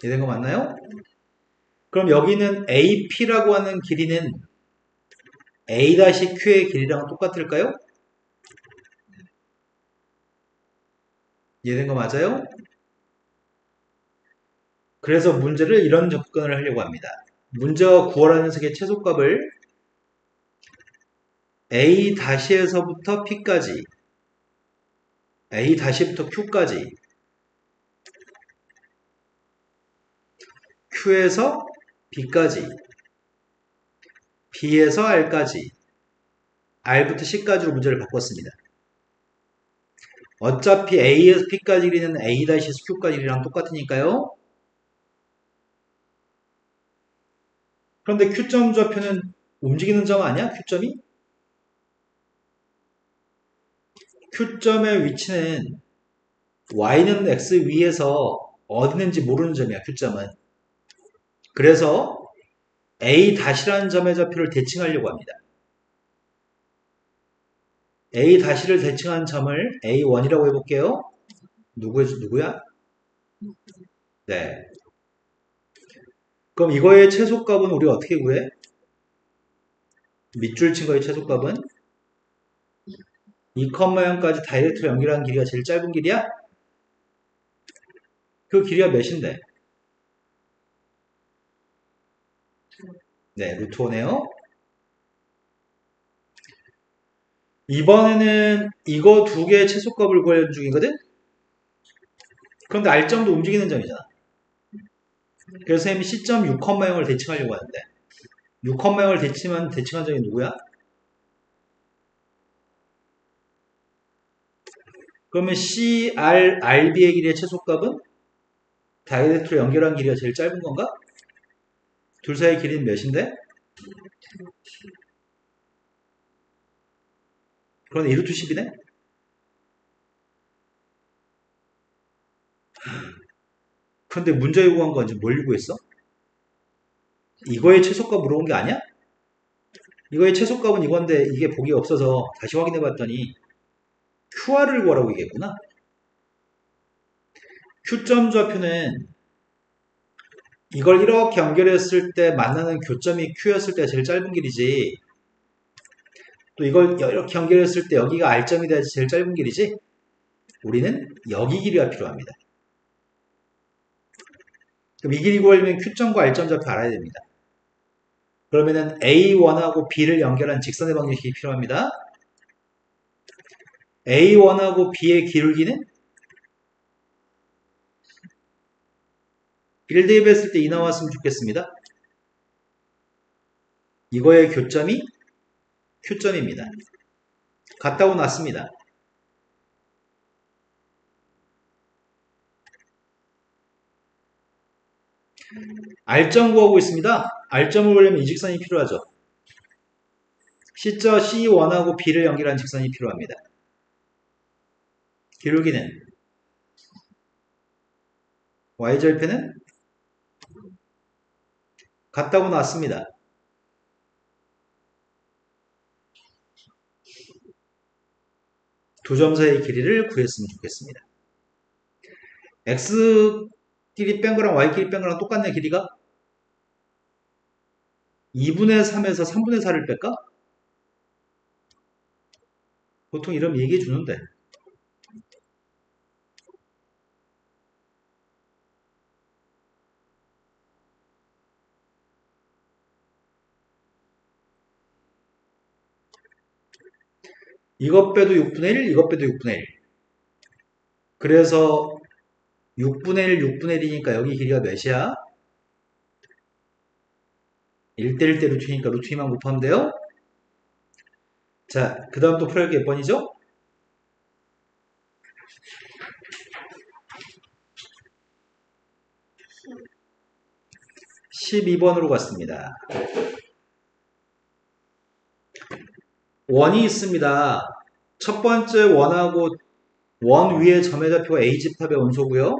이해된 거 맞나요? 그럼 여기는 AP라고 하는 길이는 A-Q의 길이랑 똑같을까요? 이해된 거 맞아요? 그래서 문제를 이런 접근을 하려고 합니다. 문제와 구하라는 녀석의 최소값을 A-에서부터 P까지, A-부터 Q까지, Q에서 B까지, B에서 R까지, R부터 C까지로 문제를 바꿨습니다. 어차피 A에서 P까지 길이는 A-에서 Q까지 길이랑 똑같으니까요. 그런데 Q점 좌표는 움직이는 점 아니야? Q점이? Q점의 위치는 Y는 X 위에서 어디 있는지 모르는 점이야, Q점은. 그래서 A-라는 점의 좌표를 대칭하려고 합니다. A-를 대칭한 점을 A1이라고 해볼게요. 누구야? 네. 그럼 이거의 최소값은 우리가 어떻게 구해? 밑줄 친 거의 최소값은 2,0까지 다이렉트로 연결하는 길이가 제일 짧은 길이야? 그 길이가 몇인데? 네, 루트 5네요. 이번에는 이거 두 개의 최소값을 구하는 중이거든? 그런데 R점도 움직이는 점이잖아. 그래서 선생님이 C점 6,0을 대칭하려고 하는데 6,0을 대칭한 점이 누구야? 그러면 CR, RB의 길이의 최소값은 다이렉트로 연결한 길이가 제일 짧은 건가? 둘 사이의 길이는 몇인데? 그런데 2루트 10이네? 그런데 문제 요구한 건 지금 뭘 요구했어? 이거의 최소값 물어본 게 아니야? 이거의 최소값은 이건데 이게 보기 없어서 다시 확인해 봤더니 QR을 구하라고 얘기했구나. Q점 좌표는 이걸 이렇게 연결했을 때 만나는 교점이 Q였을 때 제일 짧은 길이지. 또 이걸 이렇게 연결했을 때 여기가 R점이 돼야지 제일 짧은 길이지. 우리는 여기 길이가 필요합니다. 그럼 이 길이 구하려면 Q점과 R점 좌표 알아야 됩니다. 그러면은 A1하고 B를 연결한 직선의 방정식이 필요합니다. A1하고 B의 기울기는 1 대입했을 때 2 나왔으면 좋겠습니다. 이거의 교점이 Q점입니다. 같다고 났습니다. R점 구하고 있습니다. R점을 구하려면 이 직선이 필요하죠. C점 C1하고 B를 연결한 직선이 필요합니다. 기울기는 Y절편은 같다고 나왔습니다. 두 점 사이의 길이를 구했으면 좋겠습니다. X 길이 뺀 거랑 Y 길이 뺀 거랑 똑같네, 길이가? 2분의 3에서 3분의 4를 뺄까? 보통 이러면 얘기해 주는데. 이것 빼도 6분의 1, 이것 빼도 6분의 1. 그래서 6분의 1, 6분의 1이니까 여기 길이가 몇이야? 1대 1대 루트니까 루트 2만 곱하면 돼요? 자, 그 다음 또 풀어야 할 게 몇 번이죠? 12번으로 갔습니다. 원이 있습니다. 첫 번째 원하고 원 위의 점의 좌표가 A집합의 원소고요.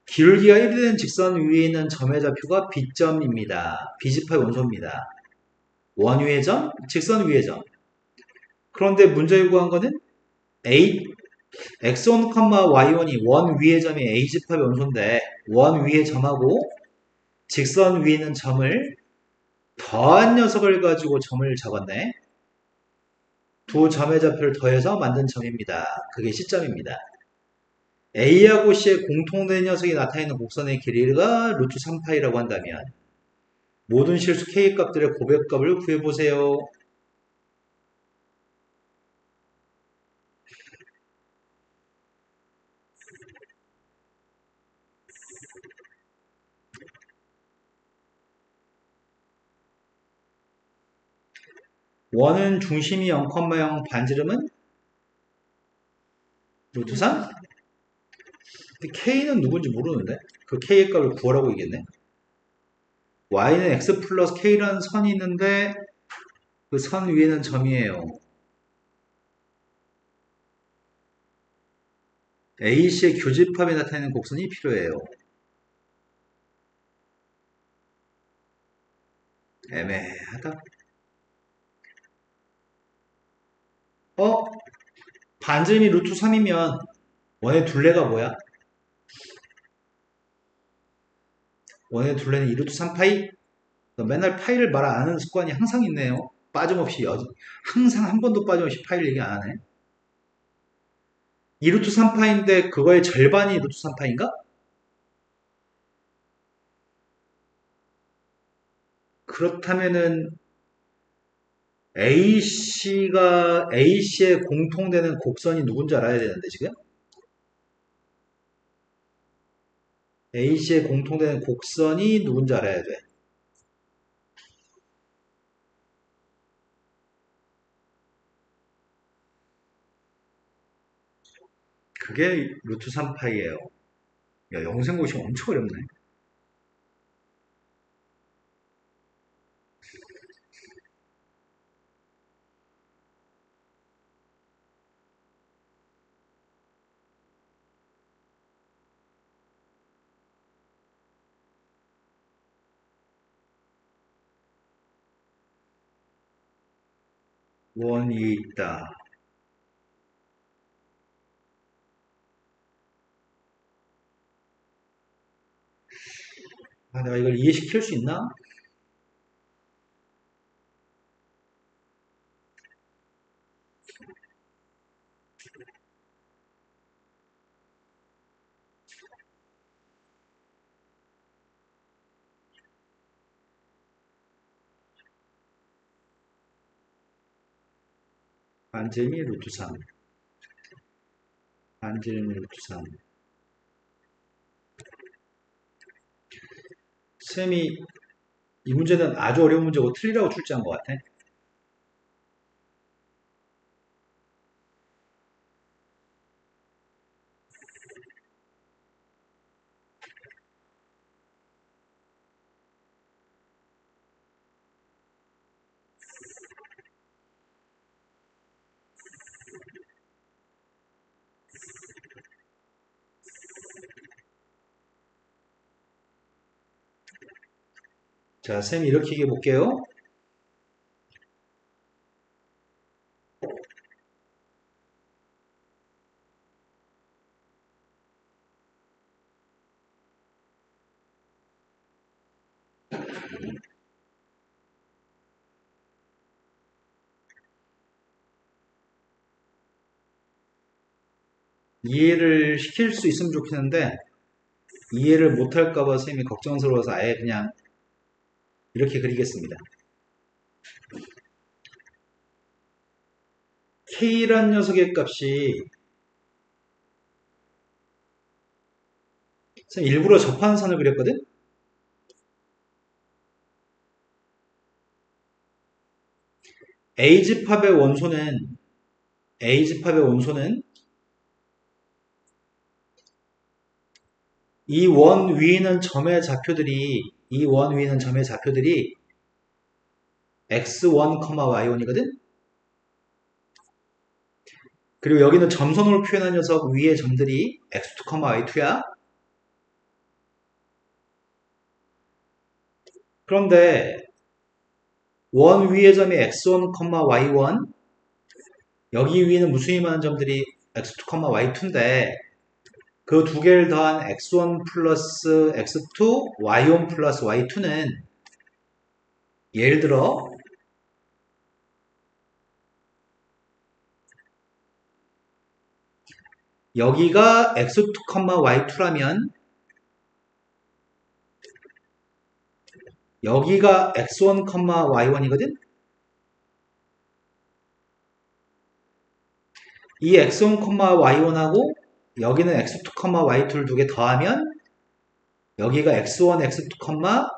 기울기가 1이 되는 직선 위에 있는 점의 좌표가 B점입니다. B집합의 원소입니다. 원 위의 점, 직선 위의 점. 그런데 문제 요구한 거는 A, X1, Y1이 원 위의 점이 A집합의 원소인데 원 위의 점하고 직선 위에 있는 점을 더한 녀석을 가지고 점을 적었네. 두 점의 좌표를 더해서 만든 점입니다. 그게 C점입니다. A하고 C의 공통된 녀석이 나타내는 곡선의 길이가 루트 3파이라고 한다면 모든 실수 K 값들의 고백값을 구해보세요. 원은 중심이 0,0 반지름은 루트 3? 근데 K는 누군지 모르는데? 그 K의 값을 구하라고 얘기했네. Y는 X 플러스 K라는 선이 있는데 그 선 위에는 점이에요. AC의 교집합에 나타내는 곡선이 필요해요. 애매하다. 어? 반지름이 루트 3이면 원의 둘레가 뭐야? 원의 둘레는 2루트 3파이? 맨날 파이를 말 안 하는 습관이 항상 있네요. 빠짐없이 항상 한 번도 빠짐없이 파이를 얘기 안 하네. 2루트 3파인데 그거의 절반이 루트 3파인가? 그렇다면은 AC에 공통되는 곡선이 누군지 알아야 되는데 지금? AC에 공통되는 곡선이 누군지 알아야 돼. 그게 루트 3파이예요. 야, 영생고시 엄청 어렵네. 원이 있다. 아, 내가 이걸 이해시킬 수 있나? 반지름이 루트 3. 반지름이 루트 3. 쌤이 이 문제는 아주 어려운 문제고 틀리라고 출제한 것 같아. 자, 쌤이 이렇게 얘기해 볼게요. 이해를 시킬 수 있으면 좋겠는데 이해를 못할까봐 쌤이 걱정스러워서 아예 그냥 이렇게 그리겠습니다. K란 녀석의 값이 쌤 일부러 접한선을 그렸거든? A집합의 원소는 이 원 위에 있는 점의 좌표들이 x1, y1이거든? 그리고 여기는 점선으로 표현한 녀석 위의 점들이 x2, y2야. 그런데 원 위의 점이 x1, y1 여기 위에는 무수히 많은 점들이 x2, y2인데 그 두 개를 더한 x1 플러스 x2, y1 플러스 y2는 예를 들어 여기가 x2, y2라면 여기가 x1, y1이거든? 이 x1, y1하고 여기는 x2, y2를 두 개 더하면 여기가 x1, x2,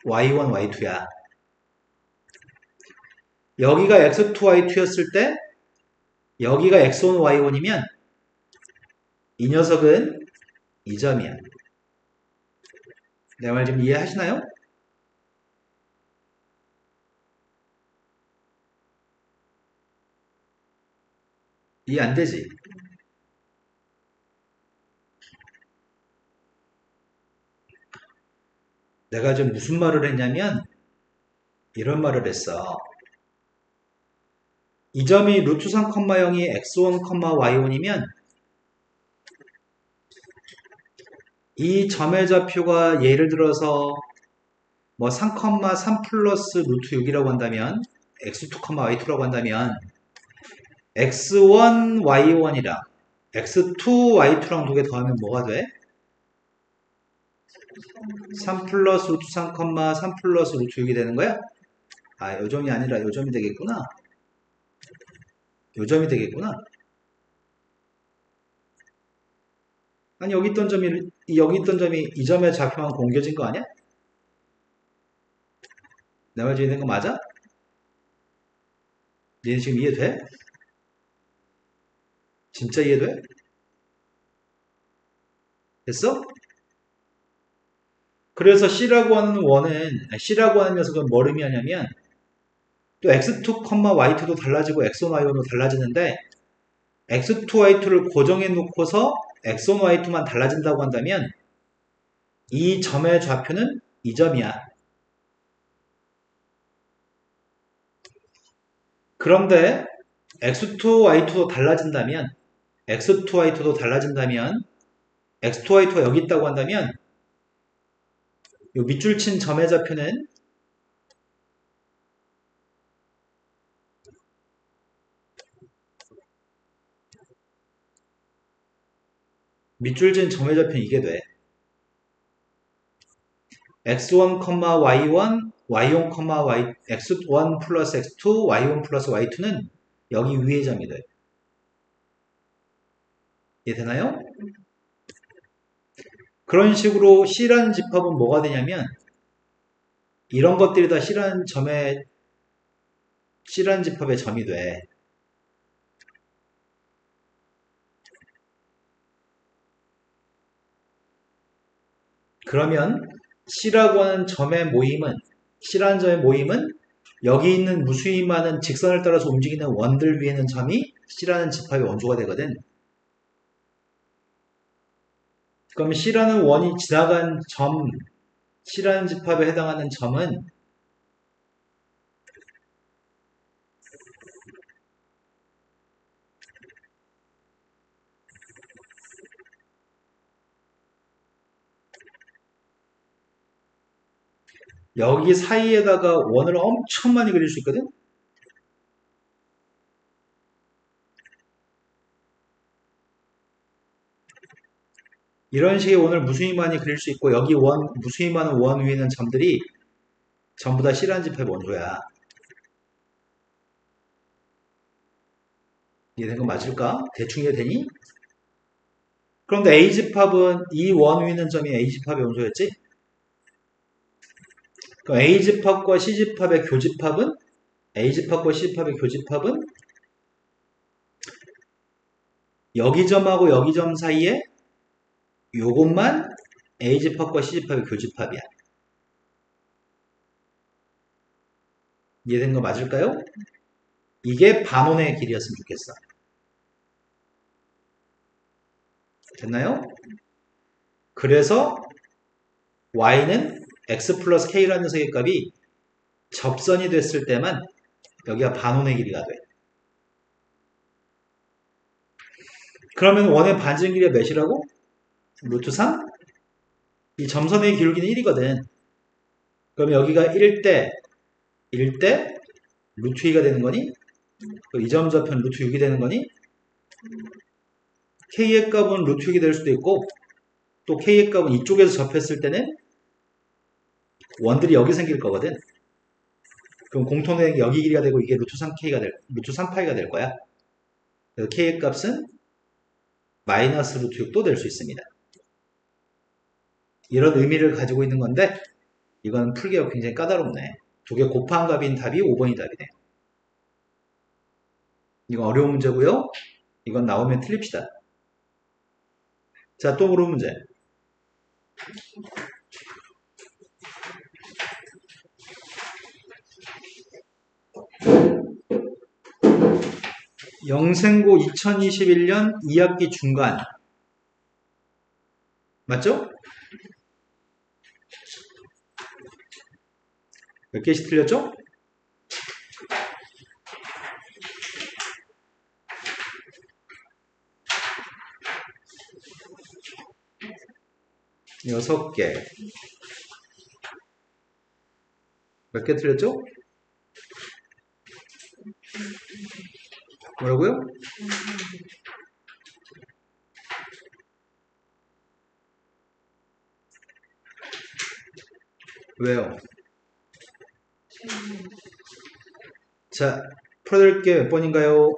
y1, y2야. 여기가 x2, y2였을 때 여기가 x1, y1이면 이 녀석은 2점이야. 내 말 지금 이해하시나요? 이해 안 되지? 내가 지금 무슨 말을 했냐면 이런 말을 했어. 이 점이 루트 3,0이 x1, y1이면 이 점의 좌표가 예를 들어서 뭐 3,3 플러스 루트 6이라고 한다면 x2, y2라고 한다면 x1, y1이랑 x2, y2랑 두 개 더하면 뭐가 돼? 3 플러스 루트 3, 3 플러스 루트 6이 되는 거야? 아, 요점이 아니라 요점이 되겠구나. 요점이 되겠구나. 아니, 여기 있던 점이 이 점의 좌표만 공개진 거 아니야? 내 말 지는 거 맞아? 니네 지금 이해돼? 진짜 이해돼? 됐어? 그래서 C라고 하는 녀석은 뭘 의미하냐면 또 x2, y2도 달라지고 x1, y1도 달라지는데 x2, y2를 고정해 놓고서 x1, y2만 달라진다고 한다면 이 점의 좌표는 이 점이야. 그런데 x2, y2도 달라진다면 x2, y2도 달라진다면 x2, y2가 여기 있다고 한다면 이 밑줄 친 점의 좌표는 밑줄 친 점의 좌표는 이게 돼. x1, y1, y1, x1 플러스 x2, y1 플러스 y2는 여기 위의 점이 돼. 이해되나요? 그런 식으로 C라는 집합은 뭐가 되냐면 이런 것들이 다 C라는 집합의 점이 돼. 그러면 C라는 점의 모임은 여기 있는 무수히 많은 직선을 따라서 움직이는 원들 위에 있는 점이 C라는 집합의 원소가 되거든. 그럼 C라는 원이 지나간 C라는 집합에 해당하는 점은 여기 사이에다가 원을 엄청 많이 그릴 수 있거든? 이런 식의 원을 무수히 많이 그릴 수 있고 여기 무수히 많은 원 위에 있는 점들이 전부 다 C라는 집합의 원소야. 이해된 거 맞을까? 대충 이해되니? 그런데 A집합은 이 원 위에 있는 점이 A집합의 원소였지? 그럼 A집합과 C집합의 교집합은 A집합과 C집합의 교집합은 여기 점하고 여기 점 사이에 요것만 A집합과 C집합의 교집합이야. 이해된 거 맞을까요? 이게 반원의 길이였으면 좋겠어. 됐나요? 그래서 y는 x 플러스 k라는 녀석의 값이 접선이 됐을 때만 여기가 반원의 길이가 돼. 그러면 원의 반증 길이가 몇이라고? 루트 3? 이 점선의 기울기는 1이거든. 그럼 여기가 1대 루트 2가 되는 거니? 이 점 좌표는 루트 6이 되는 거니? k의 값은 루트 6이 될 수도 있고 또 k의 값은 이쪽에서 접했을 때는 원들이 여기 생길 거거든. 그럼 공통의 여기 길이가 되고 이게 루트 3파이가 될 거야. 그래서 k의 값은 마이너스 루트 6도 될 수 있습니다. 이런 의미를 가지고 있는 건데 이건 풀기가 굉장히 까다롭네. 두 개 곱한 값인 답이 5번이 답이네. 이거 어려운 문제고요. 이건 나오면 틀립시다. 자, 또 물어본 문제. 영생고 2021년 2학기 중간. 맞죠? 몇 개씩 틀렸죠? 여섯 개. 몇 개 틀렸죠? 뭐라고요? 왜요? 자, 풀어드릴 게 몇 번인가요?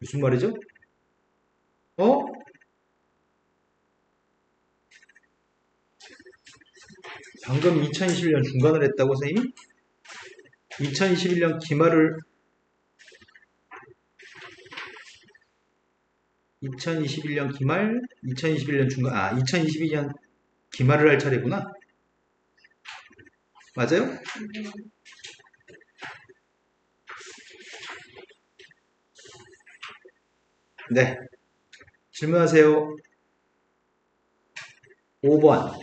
무슨 말이죠? 어? 방금 2021년 중간을 했다고, 선생님이? 2021년 기말을 2021년 기말, 2021년 중간, 2022년 기말을 할 차례구나. 맞아요? 네. 질문하세요. 5번.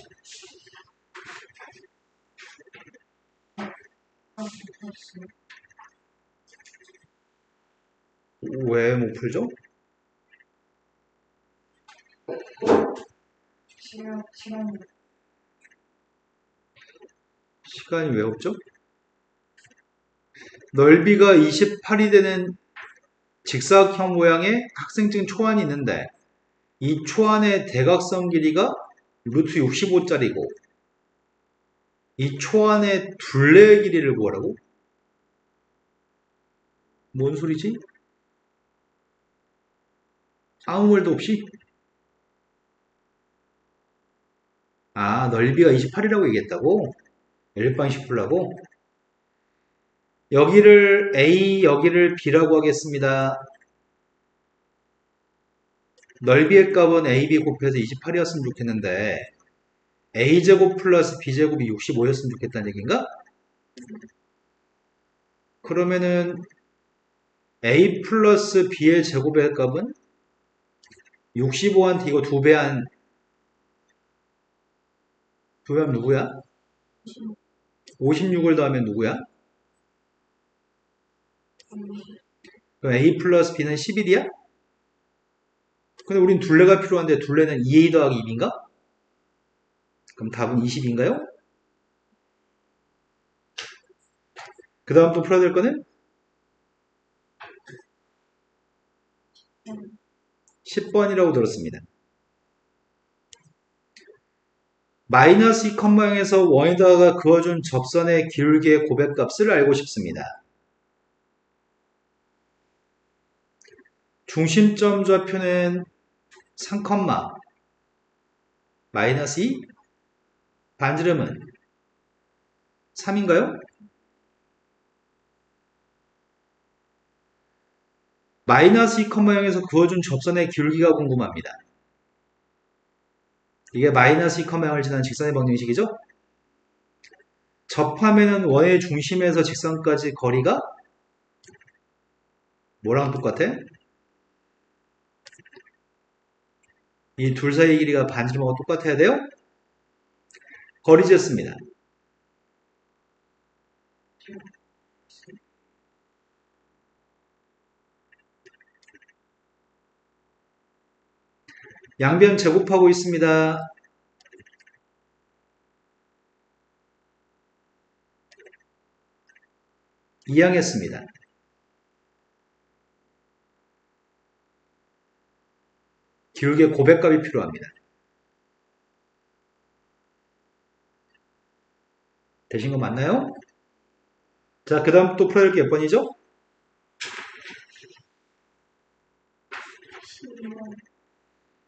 왜 못 풀죠? 시간이 왜 없죠? 넓이가 28이 되는 직사각형 모양의 학생증 초안이 있는데 이 초안의 대각선 길이가 루트 65짜리고 이 초안의 둘레의 길이를 구하라고? 뭔 소리지? 아무 말도 없이? 넓이가 28이라고 얘기했다고? 열방식 풀라고? 여기를 A, 여기를 B라고 하겠습니다. 넓이의 값은 AB 곱해서 28이었으면 좋겠는데 A제곱 플러스 B제곱이 65였으면 좋겠다는 얘기인가? 그러면은 A 플러스 B의 제곱의 값은 65한테 이거 두 배한 누구야? 56을 더하면 누구야? 그럼 A 플러스 B는 11이야? 근데 우린 둘레가 필요한데 둘레는 2A 더하기 2B인가? 그럼 답은 20인가요? 그 다음 또 풀어야 될 거는? 10번이라고 들었습니다. 마이너스 2 컴마형에서 원에다가 그어준 접선의 기울기의 고백값을 알고 싶습니다. 중심점 좌표는 3, 마이너스 2, 반지름은 3인가요? 마이너스 2, 0에서 그어준 접선의 기울기가 궁금합니다. 이게 마이너스 2, 0을 지난 직선의 방정식이죠? 접하면은 원의 중심에서 직선까지 거리가 뭐랑 똑같아? 이 둘 사이의 길이가 반지름하고 똑같아야 돼요? 거리 재습니다. 양변 제곱하고 있습니다. 이항했습니다. 기울기의 고백값이 필요합니다. 되신 거 맞나요? 자, 그 다음 또 풀어야 될 게 몇 번이죠?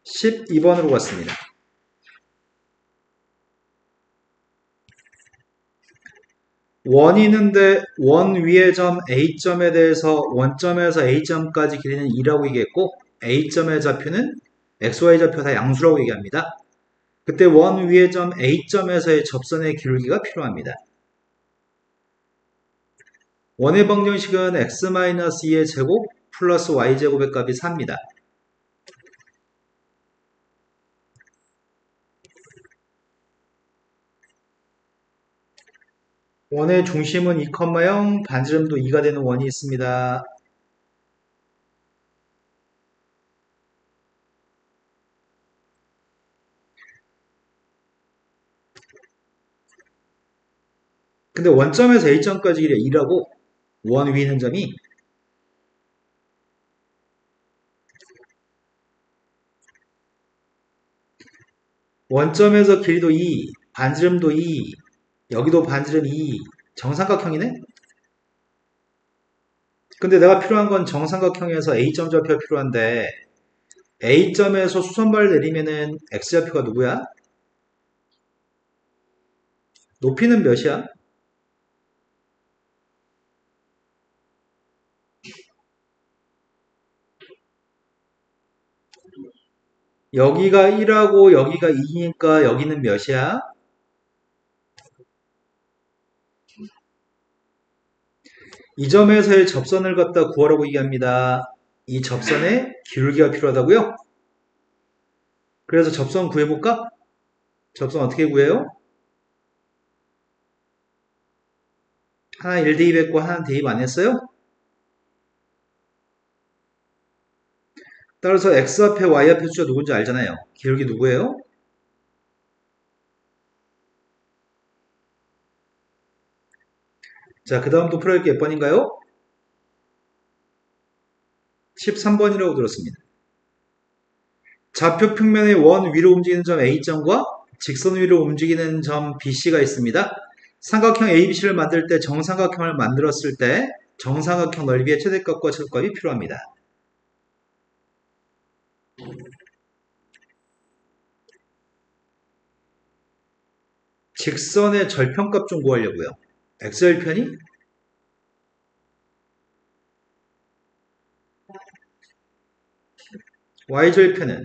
12번으로 갔습니다. 원이 있는데 원 위의 점 A점에 대해서 원점에서 A점까지 길이는 2라고 얘기했고 A점의 좌표는 XY 좌표 다 양수라고 얘기합니다. 그때 원 위의 점 A점에서의 접선의 기울기가 필요합니다. 원의 방정식은 x-2의 제곱 플러스 y제곱의 값이 4입니다. 원의 중심은 2,0, 반지름도 2가 되는 원이 있습니다. 근데 원점에서 A점까지 길이가 2라고 원 위에 있는 점이 원점에서 길이도 2, 반지름도 2, 여기도 반지름 2, 정삼각형이네? 근데 내가 필요한 건 정삼각형에서 A점 좌표가 필요한데 A점에서 수선발 내리면은 X좌표가 누구야? 높이는 몇이야? 여기가 1하고 여기가 2니까 여기는 몇이야? 이 점에서의 접선을 갖다 구하라고 얘기합니다. 이 접선의 기울기가 필요하다고요? 그래서 접선 구해볼까? 접선 어떻게 구해요? 하나 1 대입했고 하나는 대입 안 했어요? 따라서 x 앞에 y 앞에 숫자 누군지 알잖아요. 기울기 누구예요? 자, 그 다음 또 풀어야 할 게 몇 번인가요? 13번이라고 들었습니다. 좌표 평면의 원 위로 움직이는 점 A점과 직선 위로 움직이는 점 BC가 있습니다. 삼각형 ABC를 만들 때 정삼각형을 만들었을 때 정삼각형 넓이의 최대값과 최소값이 필요합니다. 직선의 절편값 좀 구하려고요. x절편이 y절편은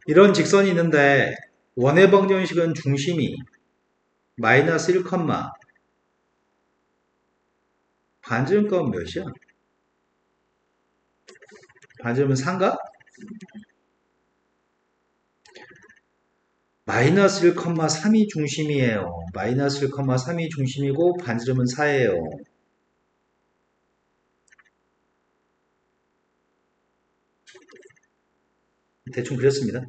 이런 직선이 있는데 원의 방정식은 중심이 마이너스 1, 반지름값은 몇이야? 반지름은 3가? 마이너스 1,3이 중심이에요. 마이너스 1,3이 중심이고 반지름은 4예요. 대충 그렸습니다.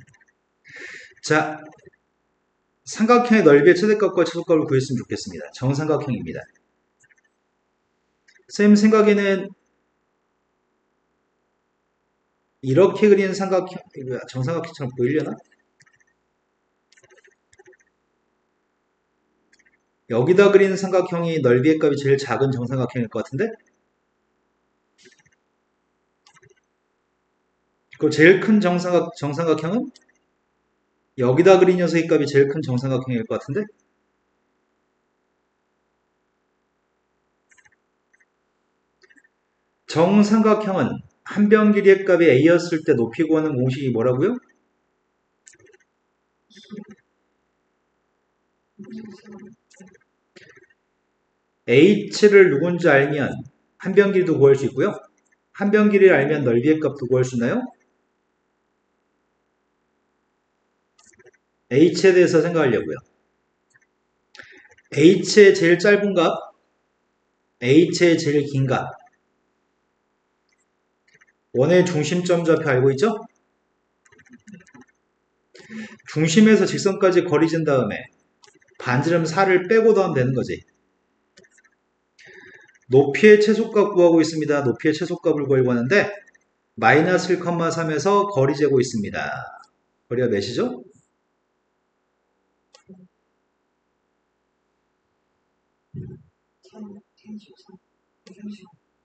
자, 삼각형의 넓이의 최대값과 최소값을 구했으면 좋겠습니다. 정삼각형입니다. 쌤 생각에는 이렇게 그린 삼각형, 정삼각형처럼 보이려나? 여기다 그린 삼각형이 넓이의 값이 제일 작은 정삼각형일 것 같은데? 그 제일 큰 정삼각형은 여기다 그린 녀석의 값이 제일 큰 정삼각형일 것 같은데? 정삼각형은 한 변 길이의 값이 a였을 때 높이 구하는 공식이 뭐라고요? h를 누군지 알면 한 변 길이도 구할 수 있고요. 한 변 길이를 알면 넓이의 값도 구할 수 있나요? h에 대해서 생각하려고요. h의 제일 짧은 값, h의 제일 긴 값. 원의 중심점 좌표 알고 있죠? 중심에서 직선까지 거리 진 다음에 반지름 4를 빼고 더하면 되는 거지. 높이의 최소값 구하고 있습니다. 높이의 최소값을 구하려고 하는데 마이너스 1,3에서 거리 재고 있습니다. 거리가 몇이죠?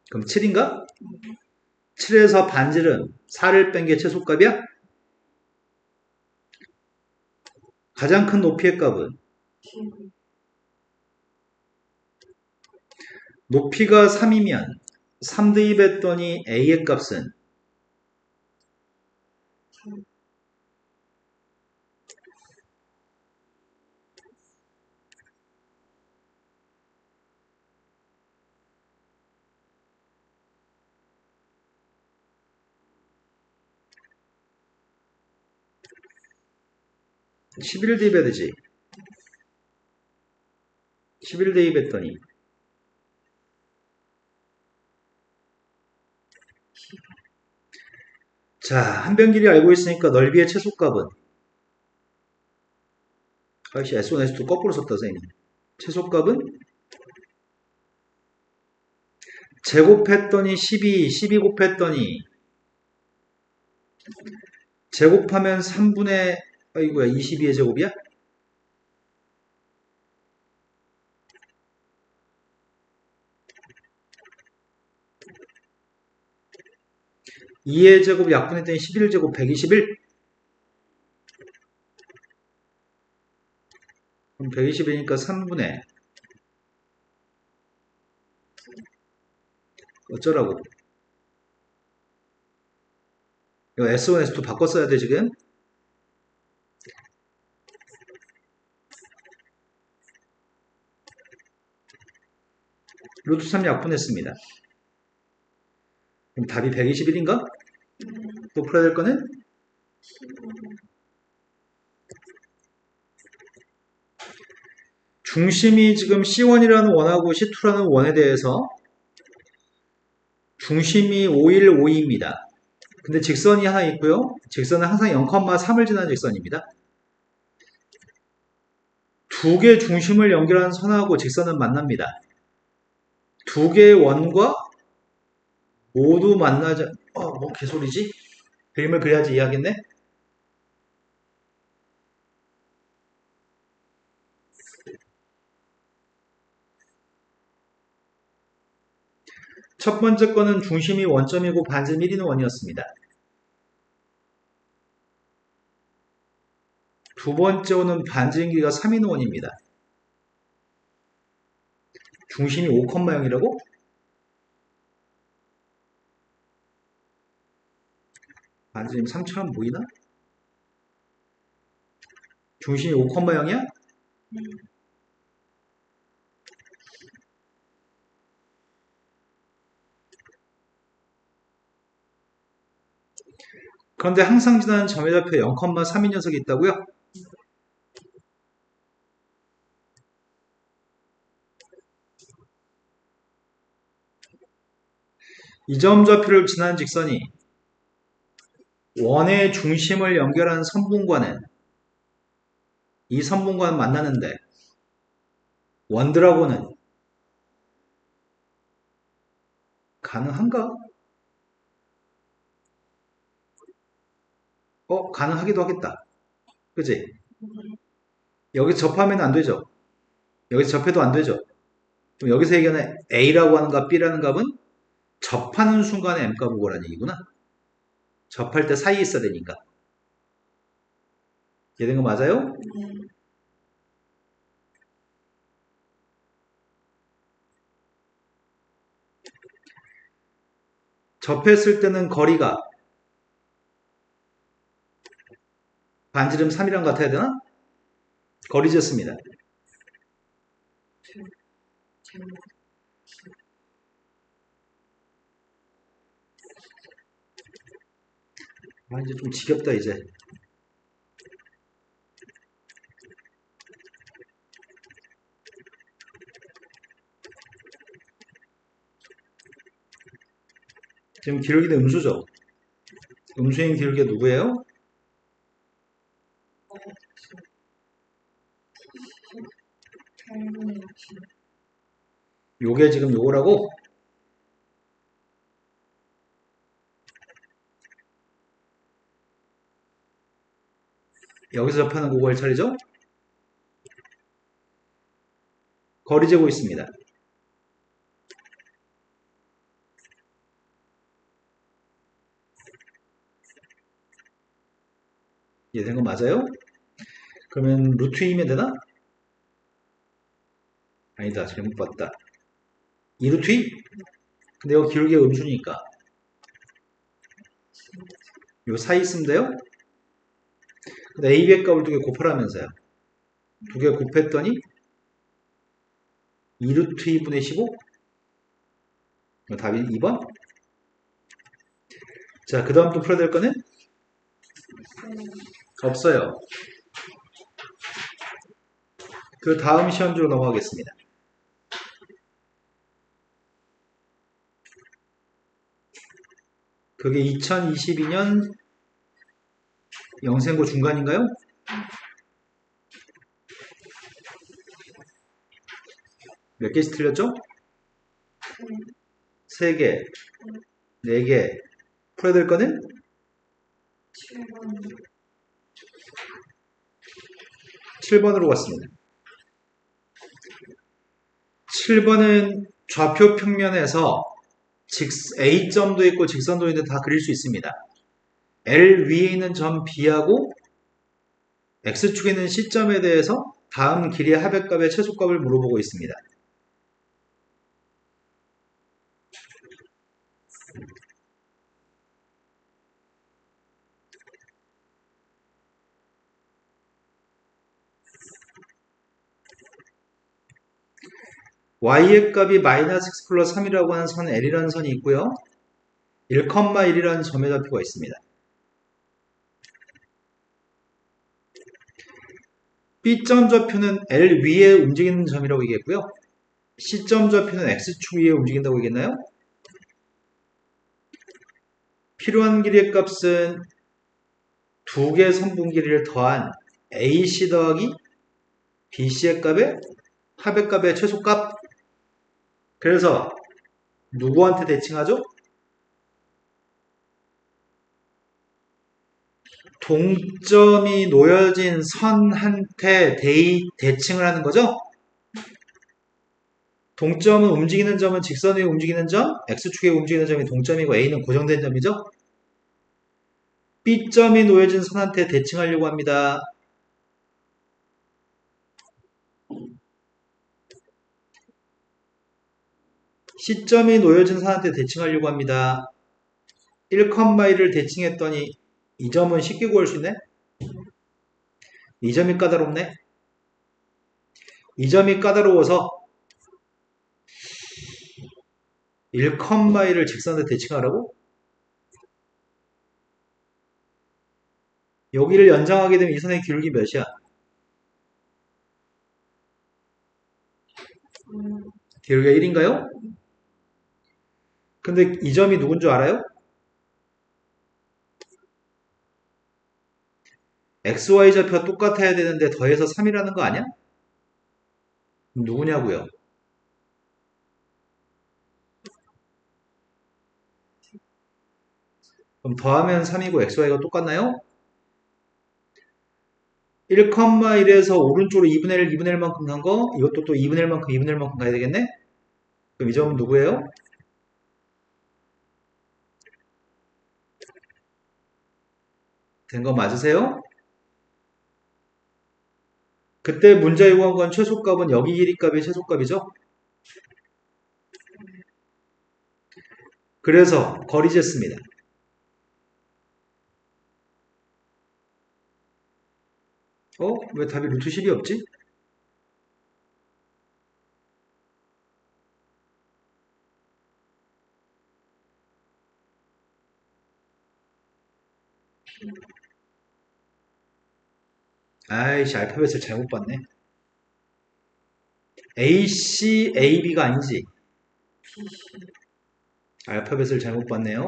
그럼 7인가? 7에서 반지름 4를 뺀 게 최소값이야? 가장 큰 높이의 값은? 높이가 3이면 3 대입했더니 a의 값은? 11 대입해야 되지. 11 대입했더니 자, 한 변 길이 알고 있으니까 넓이의 최소값은? 아이씨, S1, S2 거꾸로 썼다, 선생님. 최소값은? 제곱했더니 12 곱했더니 제곱하면 3분의 아이고야 22의 제곱이야? 2의 제곱 약분했더니 11제곱 121? 그럼 120이니까 3분의 어쩌라고? 이거 S1, S2 바꿔 써야 돼 지금. 루트 3 약분했습니다. 그럼 답이 121인가? 또 풀어야 될 거는? 중심이 지금 C1이라는 원하고 C2라는 원에 대해서 중심이 5일 5입니다. 근데 직선이 하나 있고요. 직선은 항상 0,3을 지나는 직선입니다. 두 개의 중심을 연결하는 선하고 직선은 만납니다. 두 개의 원과 모두 만나자. 뭐 개소리지? 그림을 그려야지 이해하겠네? 첫 번째 거는 중심이 원점이고 반지름 1인 원이었습니다. 두 번째 원은 반지름 길이가 3인 원입니다. 중심이 5,0이라고? 반지름 3처럼 보이나? 중심이 5,0이야? 그런데 항상 지나는 점의 좌표 0,3인 녀석이 있다고요? 이 점 좌표를 지나는 직선이 원의 중심을 연결하는 선분과는 이 선분과는 만나는데 원들하고는 가능한가? 가능하기도 하겠다. 그치? 여기서 접하면 안 되죠? 여기서 접해도 안 되죠? 그럼 여기서 얘기하는 A라고 하는 값, B라는 값은 접하는 순간에 M값 오고라는 얘기구나. 접할 때 사이에 있어야 되니까. 이해된 거 맞아요? 접했을 때는 거리가 반지름 3이랑 같아야 되나? 거리 쟀습니다. 이제 좀 지겹다 이제. 지금 기울기는 음수죠? 음수인 기울기가 누구예요? 요게 지금 요거라고? 여기서 접하는 그거일 차례죠? 거리 재고 있습니다. 이해된 거 맞아요? 그러면 루트 2면 되나? 아니다. 잘못 봤다. 2루트 2? 근데 이거 기울기 음수니까 요 사이 있으면 돼요? 근데 A의 값을 두 개 곱하라면서요. 두 개 곱했더니 2루트 2분의 15? 답이 2번? 자, 그 다음 또 풀어야 될 거는? 없어요. 그 다음 시험지로 넘어가겠습니다. 그게 2022년 영생고 중간인가요? 몇 개씩 틀렸죠? 3개, 4개. 풀어야 될 거는? 7번으로 갔습니다. 7번은 좌표 평면에서 A점도 있고 직선도 있는데 다 그릴 수 있습니다. L 위에 있는 점 B하고 X축에 있는 C점에 대해서 다음 길이의 합의값의 최소값을 물어보고 있습니다. y의 값이 마이너스 x 플러스 3이라고 하는 선 L이라는 선이 있고요. 1,1이라는 점의 좌표가 있습니다. B점 좌표는 L 위에 움직이는 점이라고 얘기했고요. C점 좌표는 X축 위에 움직인다고 얘기했나요? 필요한 길이의 값은 두 개의 선분 길이를 더한 AC 더하기 BC의 값의 합의 값의 최소값. 그래서 누구한테 대칭하죠? 동점이 놓여진 선한테 대칭을 하는 거죠? 동점은 움직이는 점은 직선 위에 움직이는 점, X축에 움직이는 점이 동점이고 A는 고정된 점이죠? B점이 놓여진 선한테 대칭하려고 합니다. C점이 놓여진 선한테 대칭하려고 합니다. 1,1을 대칭했더니 이 점은 쉽게 구할 수 있네? 이 점이 까다롭네? 이 점이 까다로워서 1,1을 직선에 대칭하라고? 여기를 연장하게 되면 이 선의 기울기 몇이야? 기울기가 1인가요? 근데 이 점이 누군 줄 알아요? XY 좌표가 똑같아야 되는데 더해서 3이라는 거 아니야? 누구냐고요? 그럼 더하면 3이고 XY가 똑같나요? 1,1에서 오른쪽으로 2분의 1, 2분의 1만큼 간 거, 이것도 또 2분의 1만큼, 2분의 1만큼 가야 되겠네? 그럼 이 점은 누구예요? 된 거 맞으세요? 그때 문제 요구한 건 최소값은 여기 길이값이 최소값이죠? 그래서 거리 쟀습니다. 왜 답이 루트 10이 없지? 아이씨, 알파벳을 잘못 봤네. AC, AB가 아니지. 알파벳을 잘못 봤네요.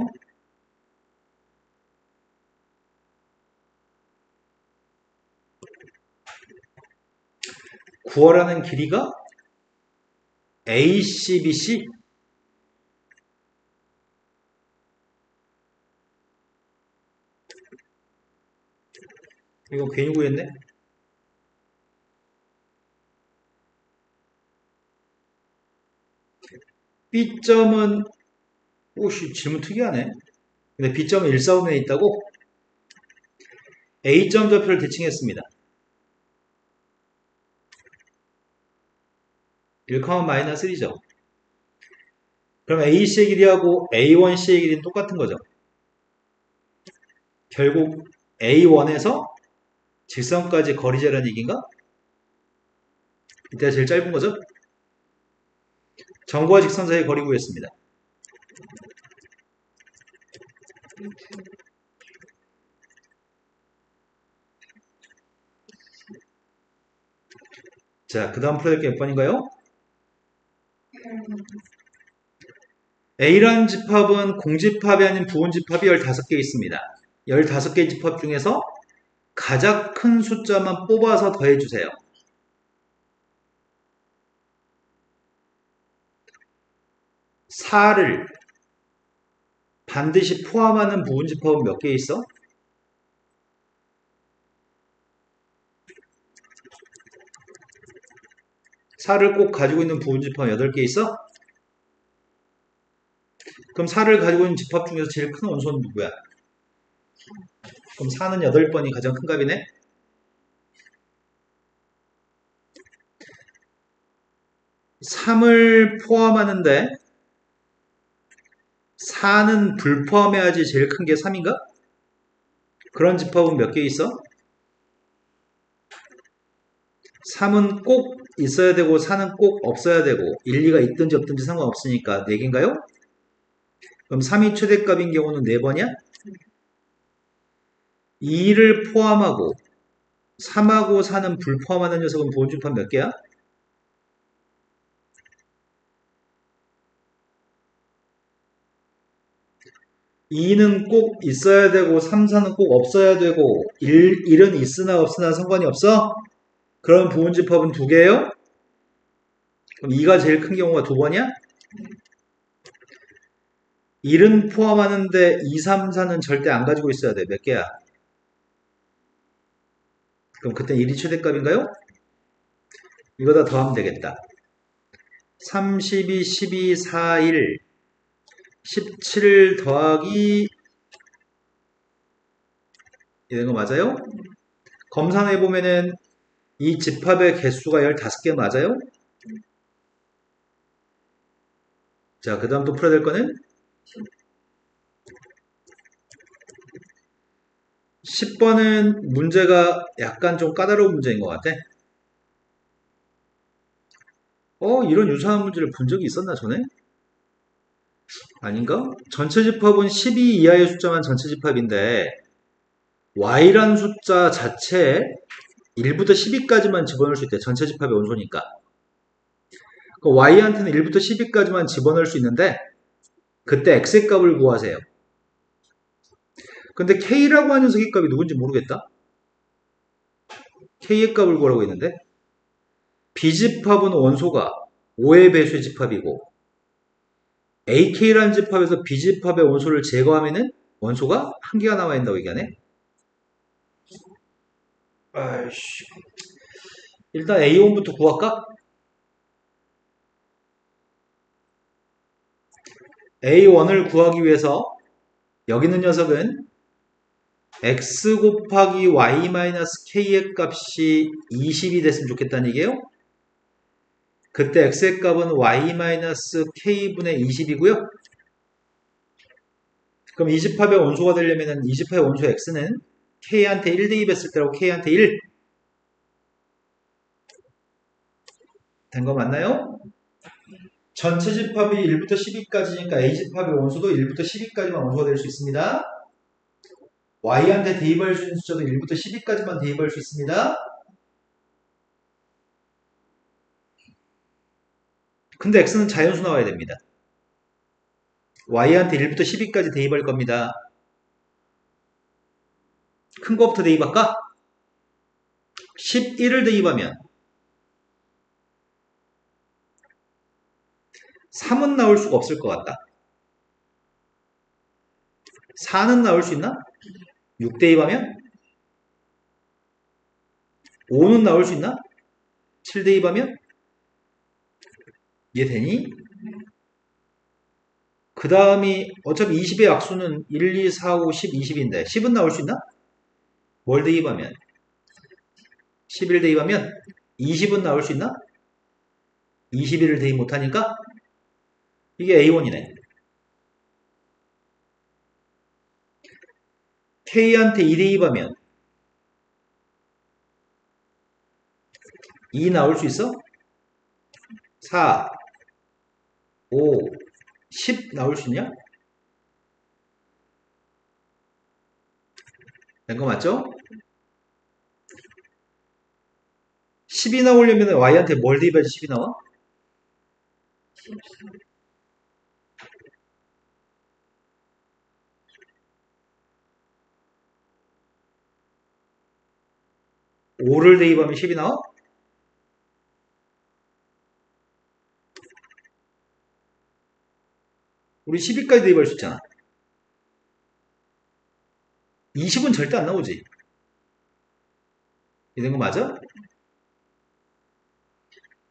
구하라는 길이가 AC, BC? 이거 괜히 구했네? B점은, 오씨, 질문 특이하네. 근데 B점은 1, 4분에 있다고? A점 좌표를 대칭했습니다. 1,-1죠. 그럼 AC의 길이하고 A1C의 길이는 똑같은 거죠. 결국 A1에서 직선까지 거리 재라는 얘기인가? 이때가 제일 짧은 거죠. 점과 직선 사이의 거리 구했습니다. 자, 그 다음 풀어야 될 게 몇 번인가요? A라는 집합은 공집합이 아닌 부분집합이 15개 있습니다. 15개 집합 중에서 가장 큰 숫자만 뽑아서 더해주세요. 4를 반드시 포함하는 부분집합은 몇 개 있어? 4를 꼭 가지고 있는 부분집합은 8개 있어? 그럼 4를 가지고 있는 집합 중에서 제일 큰 원소는 누구야? 그럼 4는 8번이 가장 큰 값이네? 3을 포함하는데 4는 불포함해야지 제일 큰 게 3인가? 그런 집합은 몇 개 있어? 3은 꼭 있어야 되고 4는 꼭 없어야 되고 1, 2가 있든지 없든지 상관없으니까 4개인가요? 그럼 3이 최대값인 경우는 4번이야? 2를 포함하고 3하고 4는 불포함하는 녀석은 부분집합 몇 개야? 2는 꼭 있어야 되고 3, 4는 꼭 없어야 되고 1은 있으나 없으나 상관이 없어? 그럼 부분집합은 2개예요? 그럼 2가 제일 큰 경우가 2번이야? 1은 포함하는데 2, 3, 4는 절대 안 가지고 있어야 돼. 몇 개야? 그럼 그때 1이 최대값인가요? 이거 다 더하면 되겠다. 3, 12, 12, 4, 1 17 더하기 이런 거 맞아요? 검산해보면은 이 집합의 개수가 15개 맞아요? 자, 그 다음 또 풀어야 될 거는 10번은 문제가 약간 좀 까다로운 문제인 것 같아. 이런 유사한 문제를 본 적이 있었나 전에? 아닌가? 전체 집합은 12 이하의 숫자만 전체 집합인데 y라는 숫자 자체에 1부터 12까지만 집어넣을 수 있대. 전체 집합의 원소니까. 그 y한테는 1부터 12까지만 집어넣을 수 있는데 그때 x의 값을 구하세요. 근데 k라고 하는 녀석의 값이 누군지 모르겠다. k의 값을 구하라고 했는데 b집합은 원소가 5의 배수의 집합이고 ak라는 집합에서 b집합의 원소를 제거하면은 원소가 한 개가 남아 있다고 얘기하네. 아이씨. 일단 A1부터 구할까? A1을 구하기 위해서 여기 있는 녀석은 x 곱하기 y-k의 값이 20이 됐으면 좋겠다는 얘기예요. 그때 x의 값은 y-k분의 20이고요. 그럼 이 집합의 원소가 되려면 이 집합의 원소 x는 k한테 1 대입했을 때라고 k한테 1 된 거 맞나요? 전체 집합이 1부터 12까지니까 A집합의 원소도 1부터 12까지만 원소가 될 수 있습니다. Y한테 대입할 수 있는 숫자도 1부터 12까지만 대입할 수 있습니다. 근데 X는 자연수 나와야 됩니다. Y한테 1부터 12까지 대입할 겁니다. 큰 거부터 대입할까? 11을 대입하면 3은 나올 수가 없을 것 같다. 4는 나올 수 있나? 6 대입하면? 5는 나올 수 있나? 7 대입하면? 이해되니? 그 다음이 어차피 20의 약수는 1, 2, 4, 5, 10, 20인데 10은 나올 수 있나? 뭘 대입하면? 11 대입하면 20은 나올 수 있나? 21을 대입 못하니까 이게 A1이네. K한테 2 대입하면 2 나올 수 있어? 4, 5, 10 나올 수 있냐? 된 거 맞죠? 10이 나오려면 Y한테 뭘 대입해야지 10이 나와? 5를 대입하면 10이 나와? 우리 12까지 대입할 수 있잖아. 20은 절대 안 나오지. 이런 거 맞아?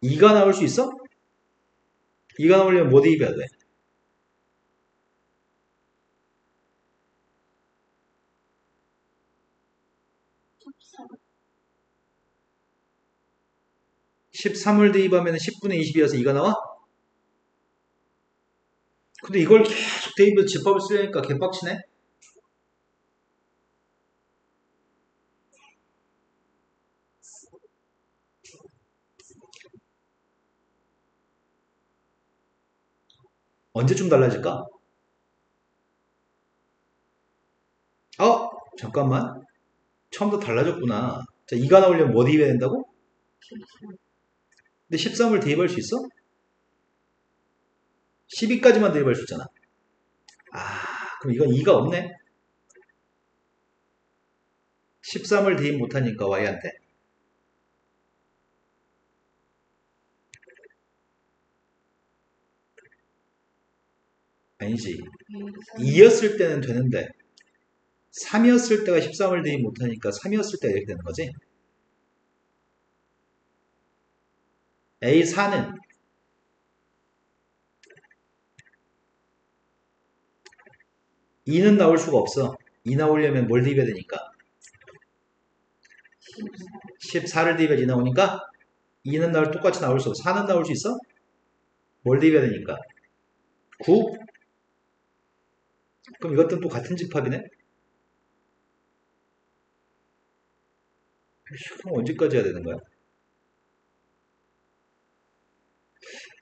2가 나올 수 있어? 2가 나오려면 뭐 대입해야 돼? 13을 대입하면 10분의 20이어서 2가 나와? 근데 이걸 계속 대입해서 집합을 쓰려니까 개빡치네? 언제쯤 달라질까? 잠깐만. 처음부터 달라졌구나. 자, 2가 나오려면 뭐 대입해야 된다고? 근데 13을 대입할 수 있어? 12까지만 대입할 수 있잖아. 그럼 이건 2가 없네? 13을 대입 못하니까 Y한테. 아니지. 2였을 때는 되는데 3이었을 때가 13을 대입 못하니까 3이었을 때가 이렇게 되는 거지. A4는 2는 나올 수가 없어. 2 나오려면 뭘 대입해야 되니까. 14를 대입해야지 나오니까 2는 똑같이 나올 수 없어. 4는 나올 수 있어? 뭘 대입해야 되니까. 9? 그럼 이것들은 또 같은 집합이네? 그럼 언제까지 해야 되는 거야?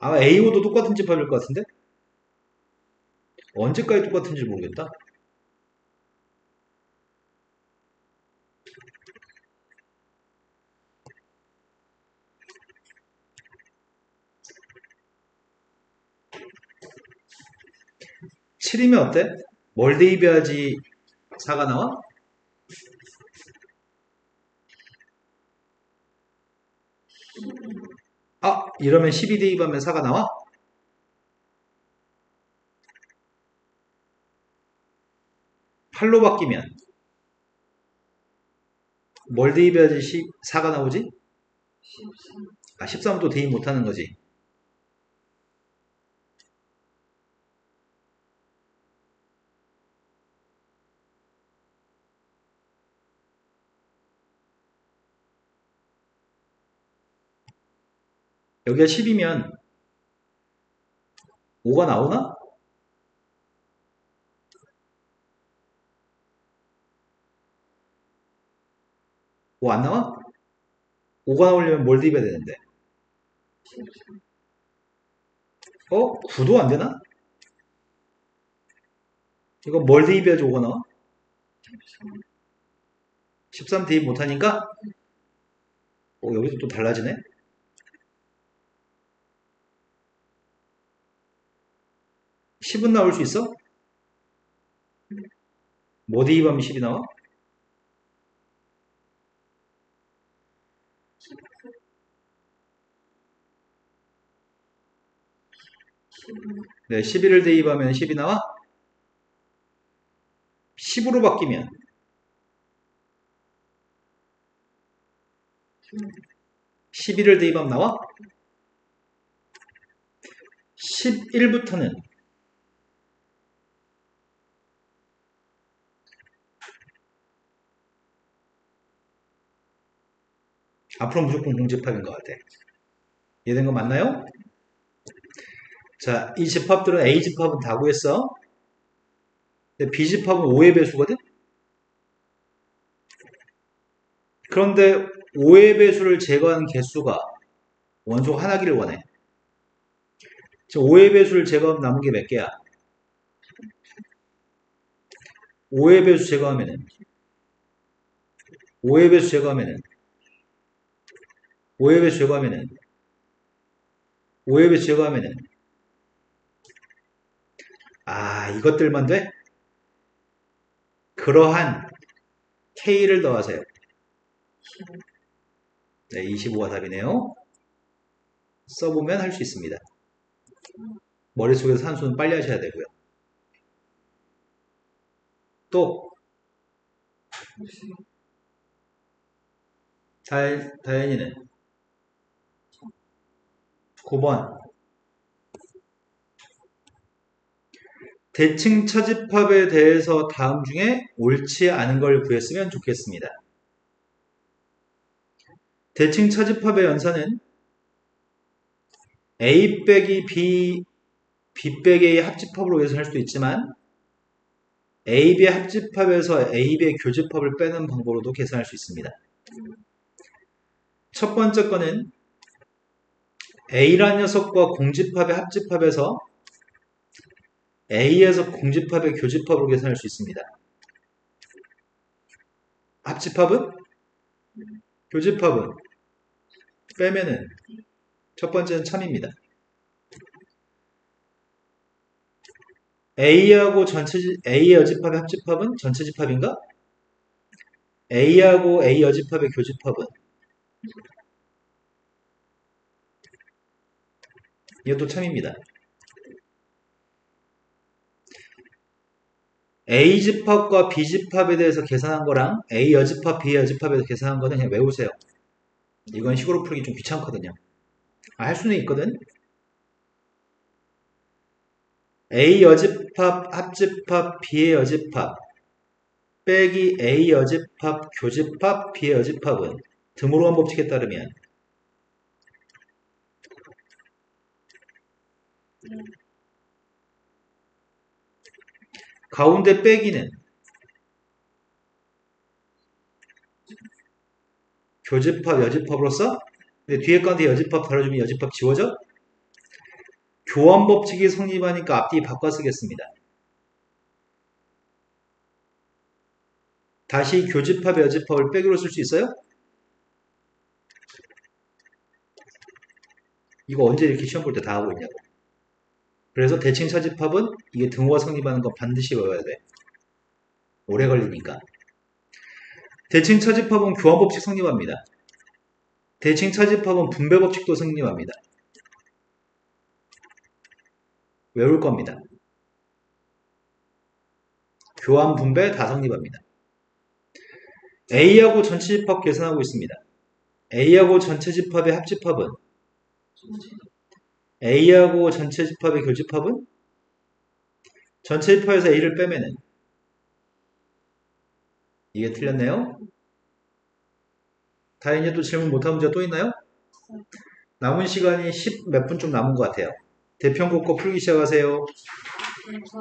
아마 A5도 똑같은 집합일 것 같은데? 언제까지 똑같은지 모르겠다. 칠이면 어때? 뭘 대입해야지 4가 나와? 이러면 12 대입하면 4가 나와? 8로 바뀌면 뭘 대입해야지 4가 나오지? 13은 또 대입 못하는 거지. 여기가 10이면 5가 나오나? 5 안 나와? 5가 나오려면 뭘 대입해야 되는데? 9도 안 되나? 이거 뭘 대입해야지 5가 나와? 13 대입 못하니까? 여기서 또 달라지네? 10은 나올 수 있어? 뭐 대입하면 10이 나와? 네, 11을 대입하면 10이 나와? 10으로 바뀌면 11을 대입하면 나와? 11부터는 앞으로 무조건 공집합인 것 같아. 이해된 거 맞나요? 자, 이 집합들은 A집합은 다 구했어. 근데 B집합은 5의 배수거든? 그런데 5의 배수를 제거하는 개수가 원소 하나기를 원해. 지금 5의 배수를 제거하면 남은 게 몇 개야? 5의 배수 제거하면은 5의 배수 제거하면은 5의 배수 제거하면은 5의 배수 제거하면은 이것들만 돼? 그러한 K를 더하세요. 네, 25가 답이네요. 써보면 할 수 있습니다. 머릿속에서 산수는 빨리 하셔야 되고요. 또 다현이는 9번 대칭 차집합에 대해서 다음 중에 옳지 않은 걸 구했으면 좋겠습니다. 대칭 차집합의 연산은 A 빼기 B, B 빼기 A 합집합으로 계산할 수도 있지만 A, B의 합집합에서 A, B의 교집합을 빼는 방법으로도 계산할 수 있습니다. 첫 번째 거는 A라는 녀석과 공집합의 합집합에서 A에서 공집합의 교집합으로 계산할 수 있습니다. 합집합은? 교집합은? 빼면은 첫 번째는 참입니다. A하고 A 여집합의 합집합은 전체 집합인가? A하고 A 여집합의 교집합은? 이것도 참입니다. A집합과 B집합에 대해서 계산한 거랑 A 여집합, B 여집합에 대해서 계산한 거는 그냥 외우세요. 이건 식으로 풀기 좀 귀찮거든요. 할 수는 있거든. A 여집합, 합집합, B의 여집합 빼기 A 여집합, 교집합, B의 여집합은 드모로간 법칙에 따르면 가운데 빼기는 교집합, 여집합으로서 근데 뒤에 가운데 여집합 달아주면 여집합 지워져? 교환 법칙이 성립하니까 앞뒤 바꿔 쓰겠습니다. 다시 교집합의 여집합을 빼기로 쓸 수 있어요? 이거 언제 이렇게 시험 볼 때 다 하고 있냐고. 그래서 대칭 차집합은 이게 등호가 성립하는 거 반드시 외워야 돼. 오래 걸리니까. 대칭 차집합은 교환 법칙 성립합니다. 대칭 차집합은 분배 법칙도 성립합니다. 외울 겁니다. 교환 분배 다 성립합니다. A하고 전체 집합 계산하고 있습니다. A하고 전체 집합의 합집합은? A하고 전체 집합의 교집합은? 전체 집합에서 A를 빼면은 이게 틀렸네요. 다행히 또 질문 못한 문제가 또 있나요? 남은 시간이 10 몇 분 좀 남은 것 같아요. 대평고 거 풀기 시작하세요.